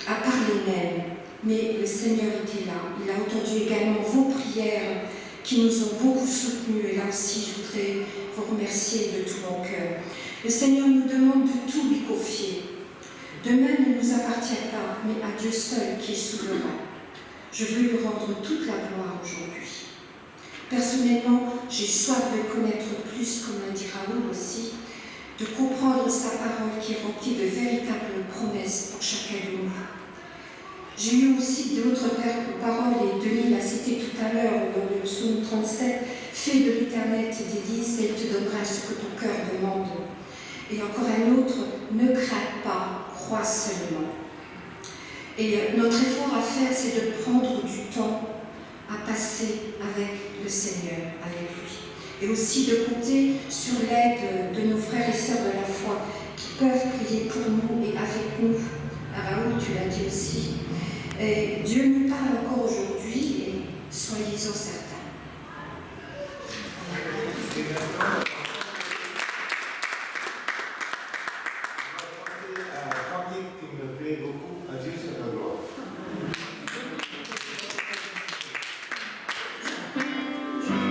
à parler même. Mais le Seigneur était là. Il a entendu également vos prières qui nous ont beaucoup soutenus. Et là aussi, je voudrais vous remercier de tout mon cœur. Le Seigneur nous demande de tout lui confier. Demain ne nous appartient pas, mais à Dieu seul qui est souverain. Je veux lui rendre toute la gloire aujourd'hui. Personnellement, j'ai soif de connaître plus, comme l'a dit Raoul aussi, de comprendre sa parole qui est remplie de véritables promesses pour chacun de nous. J'ai eu aussi d'autres paroles, et Denis l'a cité tout à l'heure dans le psaume 37, « Fais de l'Éternel tes délices et il te donnera ce que ton cœur demande. » Et encore un autre, « Ne crains pas, crois seulement. » Et notre effort à faire, c'est de prendre du temps à passer avec le Seigneur, avec lui. Et aussi de compter sur l'aide de nos frères et sœurs de la foi qui peuvent prier pour nous et avec nous. Raoul, tu l'as dit aussi. Et Dieu nous parle encore aujourd'hui et soyez-en certains. Un cantique qui me plaît beaucoup, à Dieu soit la gloire. Dieu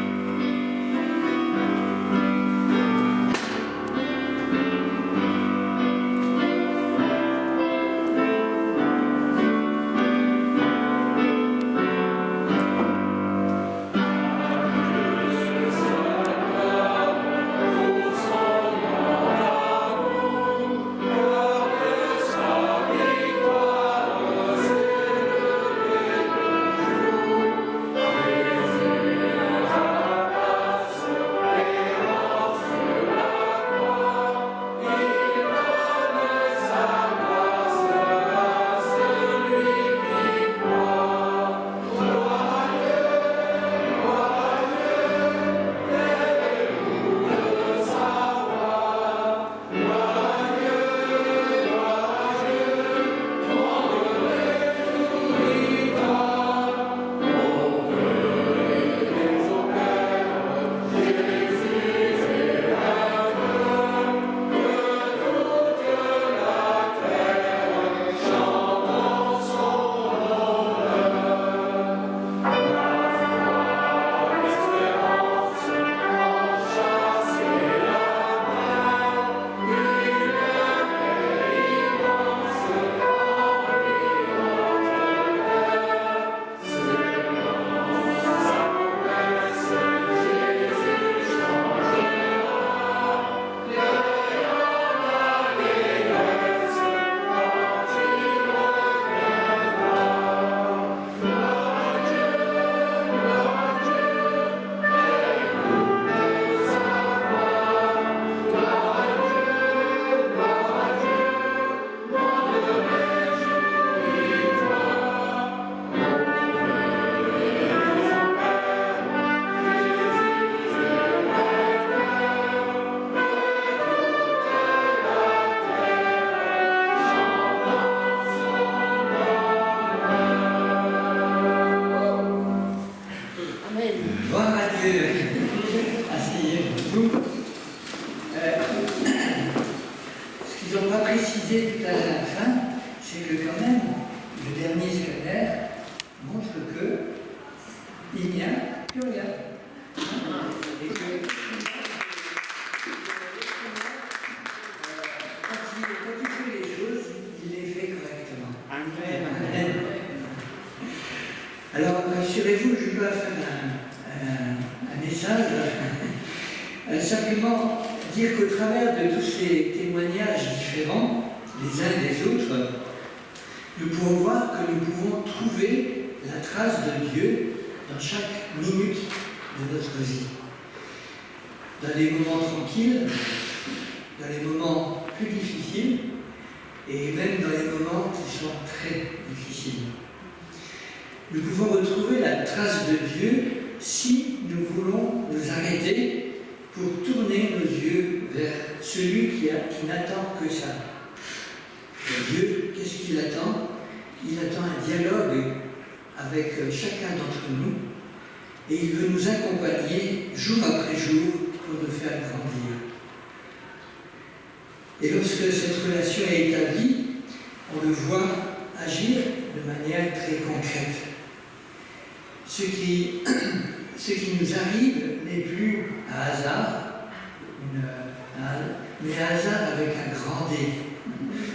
il n'y a plus rien. Et que, quand il fait les choses, il les fait correctement. Amen. Alors, rassurez-vous, je dois faire un message. Simplement dire qu'au travers de tous ces témoignages différents, les uns des autres, nous pouvons voir que nous pouvons trouver la trace de Dieu dans chaque minute de notre vie. Dans les moments tranquilles, dans les moments plus difficiles, et même dans les moments qui sont très difficiles. Nous pouvons retrouver la trace de Dieu si nous voulons nous arrêter pour tourner nos yeux vers celui qui n'attend que ça. Et Dieu, qu'est-ce qu'il attend? Il attend un dialogue avec chacun d'entre nous et il veut nous accompagner jour après jour pour nous faire grandir. Et lorsque cette relation est établie, on le voit agir de manière très concrète. Ce qui nous arrive n'est plus un hasard, mais un hasard avec un grand D.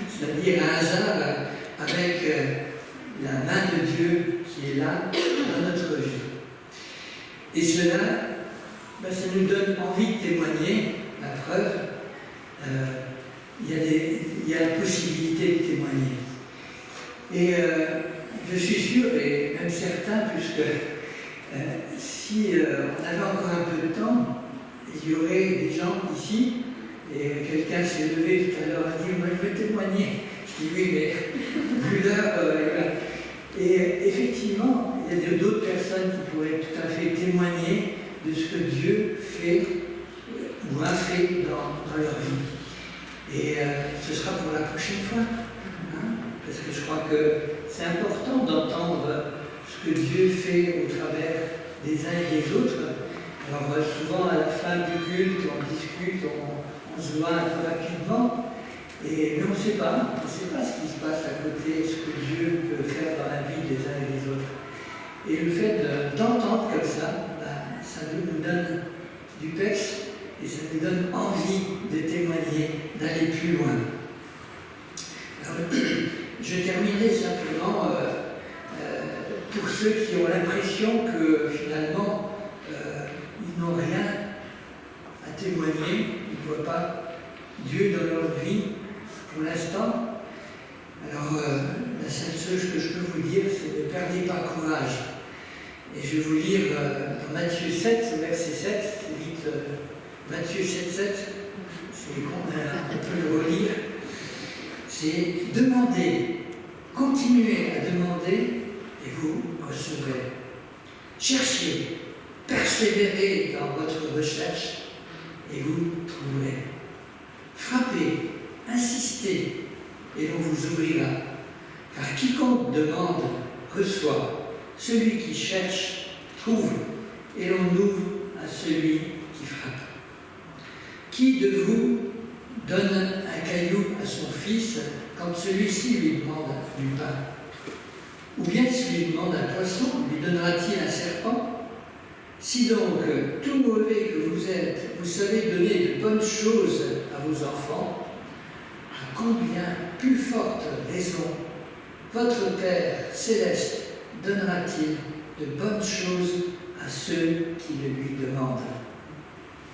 C'est-à-dire un hasard avec la main de Dieu qui est là dans notre vie. Et cela, ça nous donne envie de témoigner. La preuve, il y a la possibilité de témoigner. Et je suis sûr, et même certain, puisque si on avait encore un peu de temps, il y aurait des gens ici, et quelqu'un s'est levé tout à l'heure et a dit « moi je veux témoigner ». Je dis « oui, mais vu l'heure, et effectivement, il y a d'autres personnes qui pourraient tout à fait témoigner de ce que Dieu fait ou a fait dans leur vie. Et ce sera pour la prochaine fois, parce que je crois que c'est important d'entendre ce que Dieu fait au travers des uns et des autres. Alors souvent à la fin du culte, on discute, on se voit un peu rapidement, mais on ne sait pas ce qui se passe à côté, ce que Dieu peut faire dans la vie des uns et des autres. Et le fait d'entendre comme ça, ça nous donne du peps et ça nous donne envie de témoigner, d'aller plus loin. Alors, je terminerai simplement pour ceux qui ont l'impression que finalement ils n'ont rien à témoigner, ils ne voient pas Dieu dans leur vie pour l'instant. Alors la seule chose que je peux vous dire, c'est ne perdez pas courage. Et je vais vous lire dans Matthieu 7, verset 7, c'est vite Matthieu 7, 7, on peut le relire. C'est demander, continuez à demander et vous recevrez. Cherchez, persévérez dans votre recherche et vous trouverez. Frappez, insistez et l'on vous ouvrira. Car quiconque demande reçoit, celui qui cherche trouve et l'on ouvre à celui qui frappe. Qui de vous donne un caillou à son fils quand celui-ci lui demande du pain? Ou bien s'il lui demande un poisson, lui donnera-t-il un serpent? Si donc, tout mauvais que vous êtes, vous savez donner de bonnes choses à vos enfants, à combien plus forte raison votre Père céleste donnera-t-il de bonnes choses à ceux qui le lui demandent?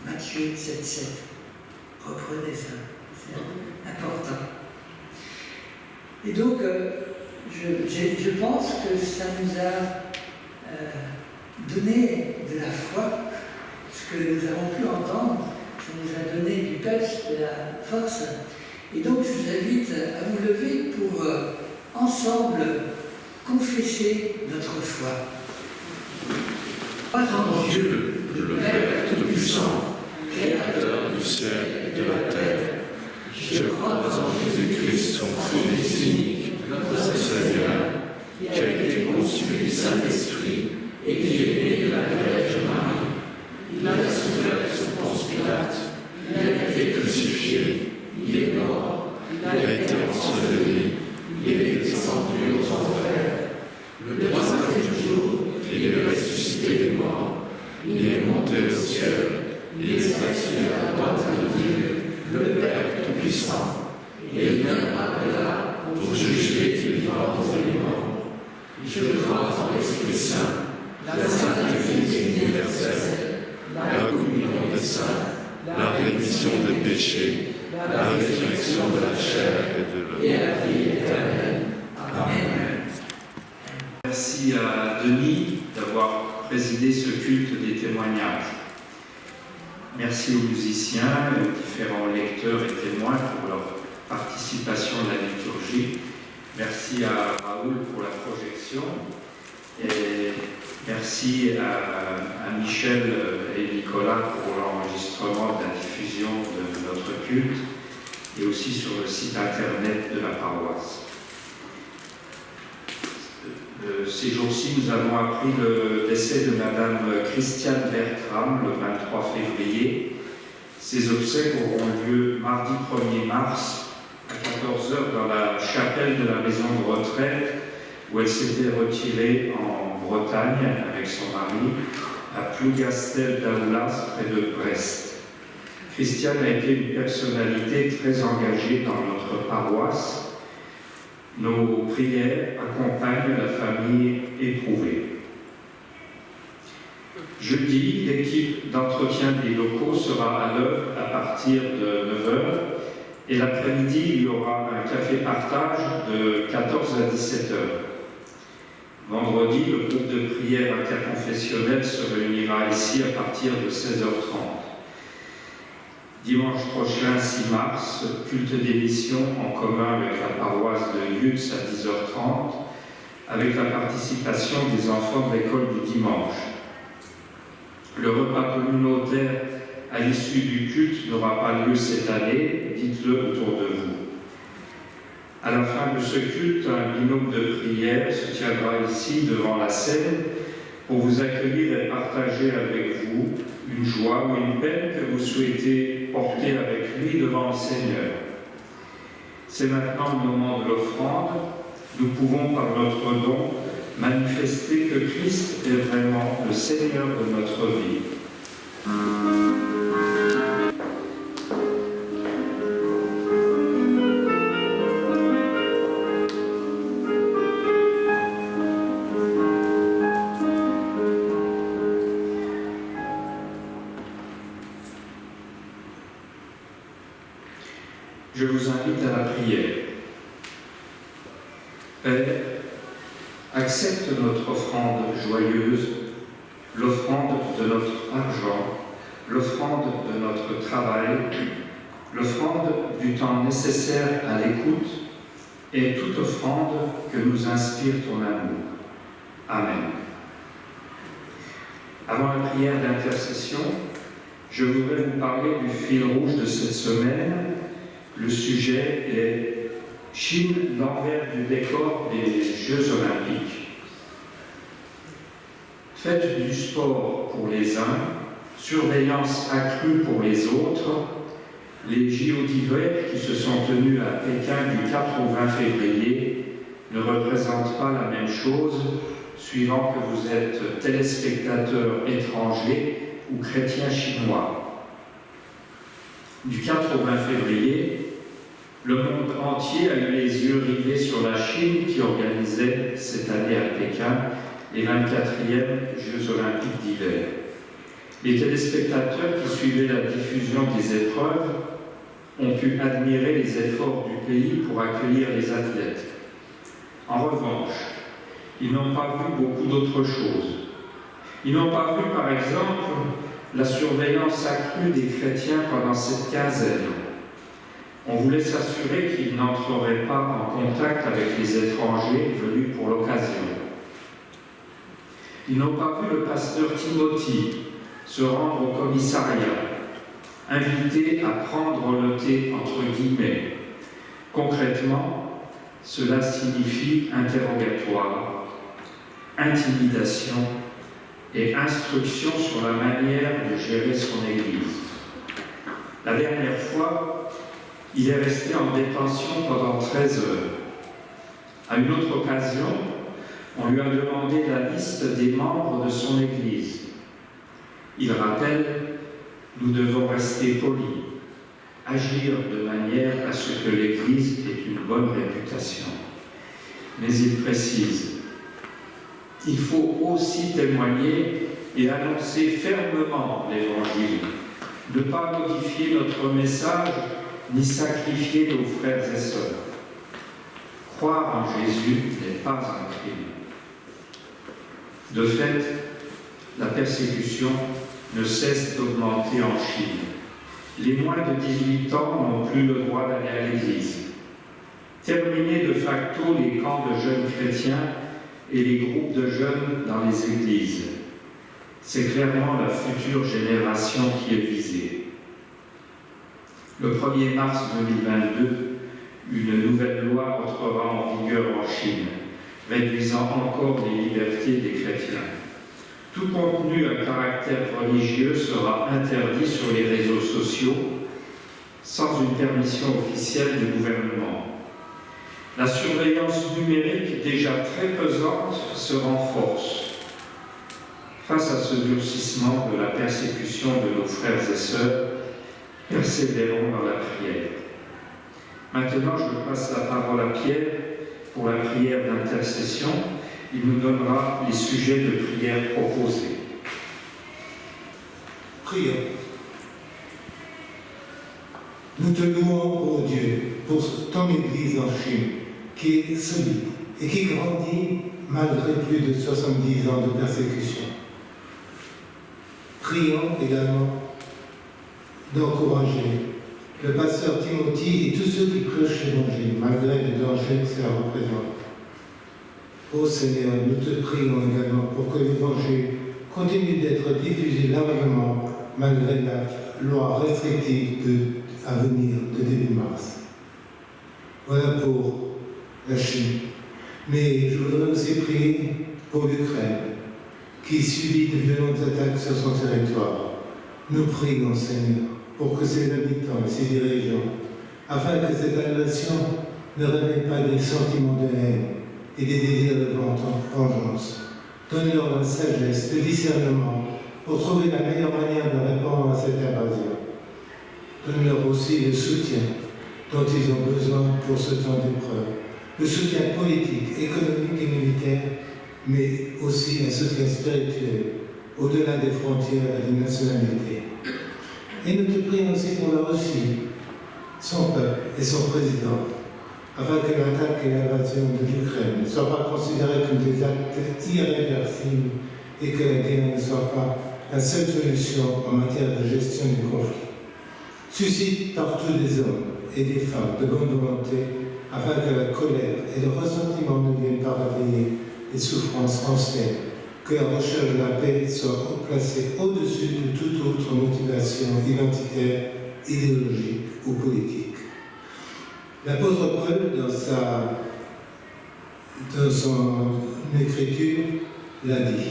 Matthieu 7, 7. Reprenez ça, c'est important. Et donc, je pense que ça nous a donné de la foi, ce que nous avons pu entendre, ça nous a donné du peps, de la force. Et donc, je vous invite à vous lever pour ensemble confesser notre foi. Crois en Dieu, le Père Tout-Puissant, Créateur du ciel et de la terre. Je crois en Jésus-Christ, son Fils unique, notre Seigneur, qui a été conçu du Saint-Esprit et qui est né de la Vierge Marie. Il a souffert sous Ponce Pilate, il a été crucifié, il est mort, il a été enseveli, il est descendu aux enfers. Le troisième jour, il est ressuscité Je crois en l'Esprit Saint, la Sainte Église universelle, la communion des saints, la rémission des péchés, la résurrection de la chair et de la vie éternelle. Amen. Merci à Denis d'avoir présidé ce culte des témoignages. Merci aux musiciens et aux différents lecteurs et témoins pour leur participation à la liturgie. Merci à Raoul pour la projection. Et merci à Michel et Nicolas pour l'enregistrement de la diffusion de notre culte et aussi sur le site internet de la paroisse. Ces jours-ci, nous avons appris le décès de Madame Christiane Bertram le 23 février. Ces obsèques auront lieu mardi 1er mars à 14h dans la chapelle de la maison de retraite où elle s'était retirée en Bretagne avec son mari à Plougastel d'Aulas près de Brest. Christiane a été une personnalité très engagée dans notre paroisse. Nos prières accompagnent la famille éprouvée. Jeudi, l'équipe d'entretien des locaux sera à l'œuvre à partir de 9h et l'après-midi, il y aura un café partage de 14 à 17h. Vendredi, le groupe de prière interconfessionnelle se réunira ici à partir de 16h30. Dimanche prochain, 6 mars, culte d'émission en commun avec la paroisse de Yutz à 10h30, avec la participation des enfants de l'école du dimanche. Le repas communautaire à l'issue du culte n'aura pas lieu cette année, dites-le autour de vous. À la fin de ce culte, un binôme de prière se tiendra ici devant la scène pour vous accueillir et partager avec vous une joie ou une peine que vous souhaitez porter avec lui devant le Seigneur. C'est maintenant le moment de l'offrande. Nous pouvons, par notre don, manifester que Christ est vraiment le Seigneur de notre vie. Je vous invite à la prière. Père, accepte notre offrande joyeuse, l'offrande de notre argent, l'offrande de notre travail, l'offrande du temps nécessaire à l'écoute et toute offrande que nous inspire ton amour. Amen. Avant la prière d'intercession, je voudrais vous parler du fil rouge de cette semaine. Le sujet est Chine, l'envers du décor des Jeux Olympiques. Fête du sport pour les uns, surveillance accrue pour les autres, les JO d'hiver qui se sont tenus à Pékin du 4 au 20 février ne représentent pas la même chose suivant que vous êtes téléspectateurs étrangers ou chrétiens chinois. Du 4 au 20 février, le monde entier a eu les yeux rivés sur la Chine qui organisait cette année à Pékin les 24e Jeux Olympiques d'hiver. Les téléspectateurs qui suivaient la diffusion des épreuves ont pu admirer les efforts du pays pour accueillir les athlètes. En revanche, ils n'ont pas vu beaucoup d'autres choses. Ils n'ont pas vu, par exemple, la surveillance accrue des chrétiens pendant cette quinzaine. On voulait s'assurer qu'ils n'entreraient pas en contact avec les étrangers venus pour l'occasion. Ils n'ont pas vu le pasteur Timothy se rendre au commissariat, invité à prendre le thé entre guillemets. Concrètement, cela signifie interrogatoire, intimidation et instruction sur la manière de gérer son Église. La dernière fois, il est resté en détention pendant 13 heures. À une autre occasion, on lui a demandé la liste des membres de son Église. Il rappelle, nous devons rester polis, agir de manière à ce que l'Église ait une bonne réputation. Mais il précise, il faut aussi témoigner et annoncer fermement l'Évangile, ne pas modifier notre message ni sacrifier nos frères et sœurs. Croire en Jésus n'est pas un crime. De fait, la persécution ne cesse d'augmenter en Chine. Les moins de 18 ans n'ont plus le droit d'aller à l'église. Terminer de facto les camps de jeunes chrétiens et les groupes de jeunes dans les églises. C'est clairement la future génération qui est visée. Le 1er mars 2022, une nouvelle loi entrera en vigueur en Chine, réduisant encore les libertés des chrétiens. Tout contenu à caractère religieux sera interdit sur les réseaux sociaux sans une permission officielle du gouvernement. La surveillance numérique, déjà très pesante, se renforce. Face à ce durcissement de la persécution de nos frères et sœurs, persévérons dans la prière. Maintenant, je passe la parole à Pierre pour la prière d'intercession. Il nous donnera les sujets de prière proposés. Prions. Nous te louons, ô Dieu, pour ton Église en Chine, qui est solide et qui grandit malgré plus de 70 ans de persécution. Prions également d'encourager le pasteur Timothy et tous ceux qui prêchent l'Évangile, malgré les dangers que ça représente. Ô Seigneur, nous te prions également pour que l'Évangile continue d'être diffusé largement, malgré la loi restrictive à venir de début mars. Voilà pour la Chine. Mais je voudrais aussi prier pour l'Ukraine, qui subit de violentes attaques sur son territoire. Nous prions, Seigneur, pour que ses habitants et ses dirigeants, afin que cette agression ne réveille pas des sentiments de haine et des désirs de vengeance, donne-leur la sagesse, le discernement pour trouver la meilleure manière de répondre à cette invasion. Donne-leur aussi le soutien dont ils ont besoin pour ce temps d'épreuve, le soutien politique, économique et militaire, mais aussi un soutien spirituel, au-delà des frontières et des nationalités. Et nous te prions aussi pour la Russie, son peuple et son président, afin que l'attaque et l'invasion de l'Ukraine ne soient pas considérées comme des actes irréversibles et que la guerre ne soit pas la seule solution en matière de gestion du conflit. Suscite partout des hommes et des femmes de bonne volonté, afin que la colère et le ressentiment ne viennent pas réveiller les souffrances anciennes, que la recherche de la paix soit placée au-dessus de toute autre motivation identitaire, idéologique ou politique. L'apôtre Paul, dans son écriture, l'a dit.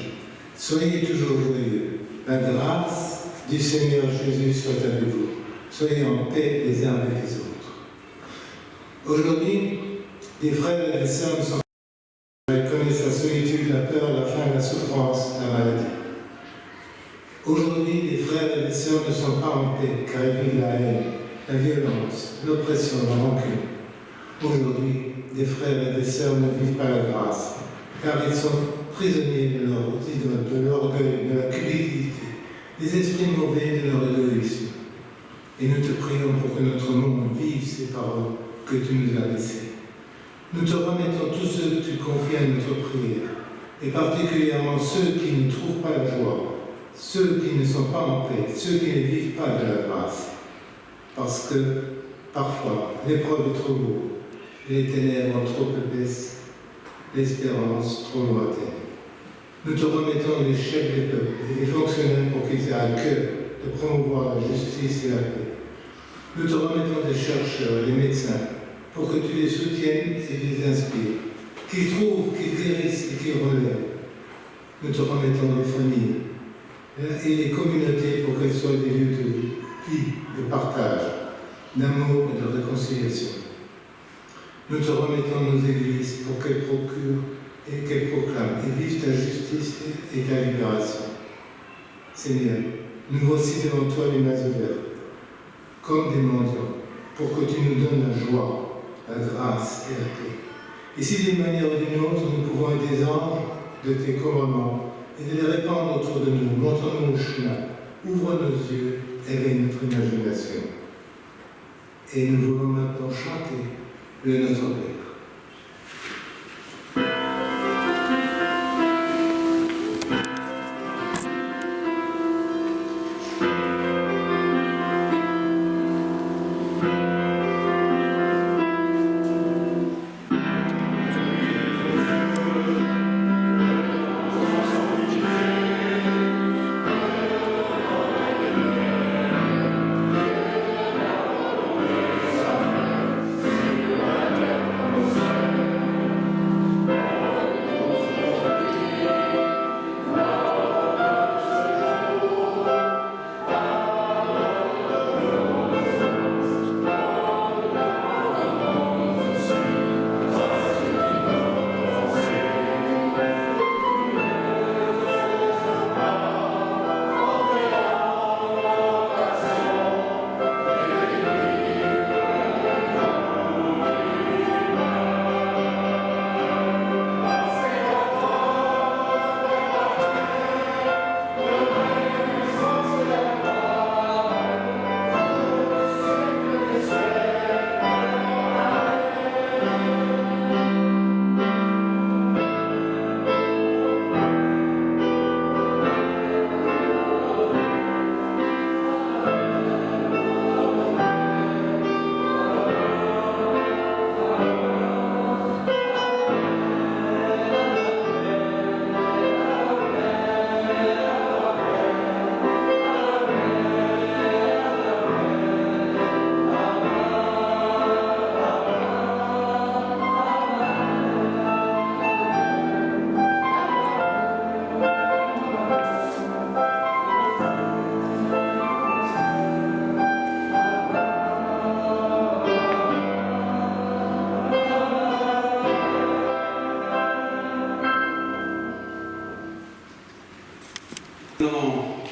Soyez toujours joyeux. La grâce du Seigneur Jésus soit avec vous. Soyez en paix les uns avec les autres. Aujourd'hui, les frères et les sœurs ne sont pas connaissent la solitude, la peur, la faim, la souffrance, la maladie. Aujourd'hui, les frères et les sœurs ne sont pas en paix car ils vivent la haine, la violence, l'oppression, la rancune. Aujourd'hui, des frères et des sœurs ne vivent pas la grâce, car ils sont prisonniers de leurs idoles, de l'orgueil, de la cupidité, des esprits mauvais de leur égoïsme. Et nous te prions pour que notre monde vive ces paroles que tu nous as laissées. Nous te remettons tous ceux que tu confies à notre prière, et particulièrement ceux qui ne trouvent pas la joie, ceux qui ne sont pas en paix, ceux qui ne vivent pas de la grâce. Parce que, parfois, l'épreuve est trop lourde, les ténèbres trop épaisses, l'espérance trop lointaine. Nous te remettons les chefs des peuples et les fonctionnaires pour qu'ils aient à cœur de promouvoir la justice et la paix. Nous te remettons des chercheurs et des médecins pour que tu les soutiennes et les inspires, qu'ils trouvent, qu'ils guérissent et qu'ils relèvent. Nous te remettons les familles et les communautés pour qu'elles soient des lieux de vie, de partage, d'amour et de réconciliation. Nous te remettons nos églises pour qu'elles procurent et qu'elles proclament et vivent ta justice et ta libération. Seigneur, nous voici devant toi les mains ouvertes, comme des mendiants, pour que tu nous donnes la joie, la grâce et la paix. Et si d'une manière ou d'une autre nous pouvons être des anges, de tes commandements et de les répandre autour de nous. Montre-nous le chemin, ouvre nos yeux, éveille notre imagination. Et nous voulons maintenant chanter le Notre Père.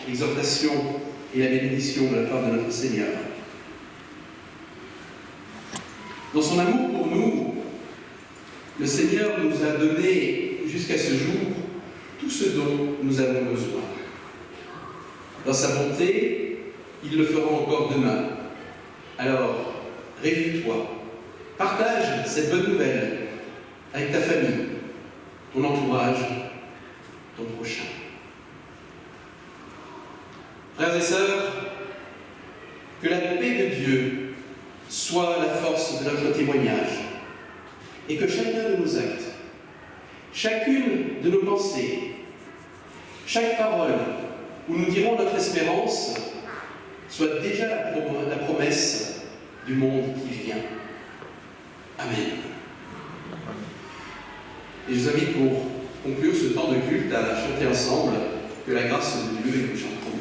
L'exhortation et la bénédiction de la part de notre Seigneur. Dans son amour pour nous, le Seigneur nous a donné jusqu'à ce jour tout ce dont nous avons besoin. Dans sa bonté, il le fera encore demain. Alors, réjouis-toi, partage cette bonne nouvelle avec ta famille, ton entourage, ton prochain. Frères et sœurs, que la paix de Dieu soit la force de notre témoignage et que chacun de nos actes, chacune de nos pensées, chaque parole où nous dirons notre espérance soit déjà la promesse du monde qui vient. Amen. Et je vous invite pour conclure ce temps de culte à chanter ensemble que la grâce de Dieu et nous chantons.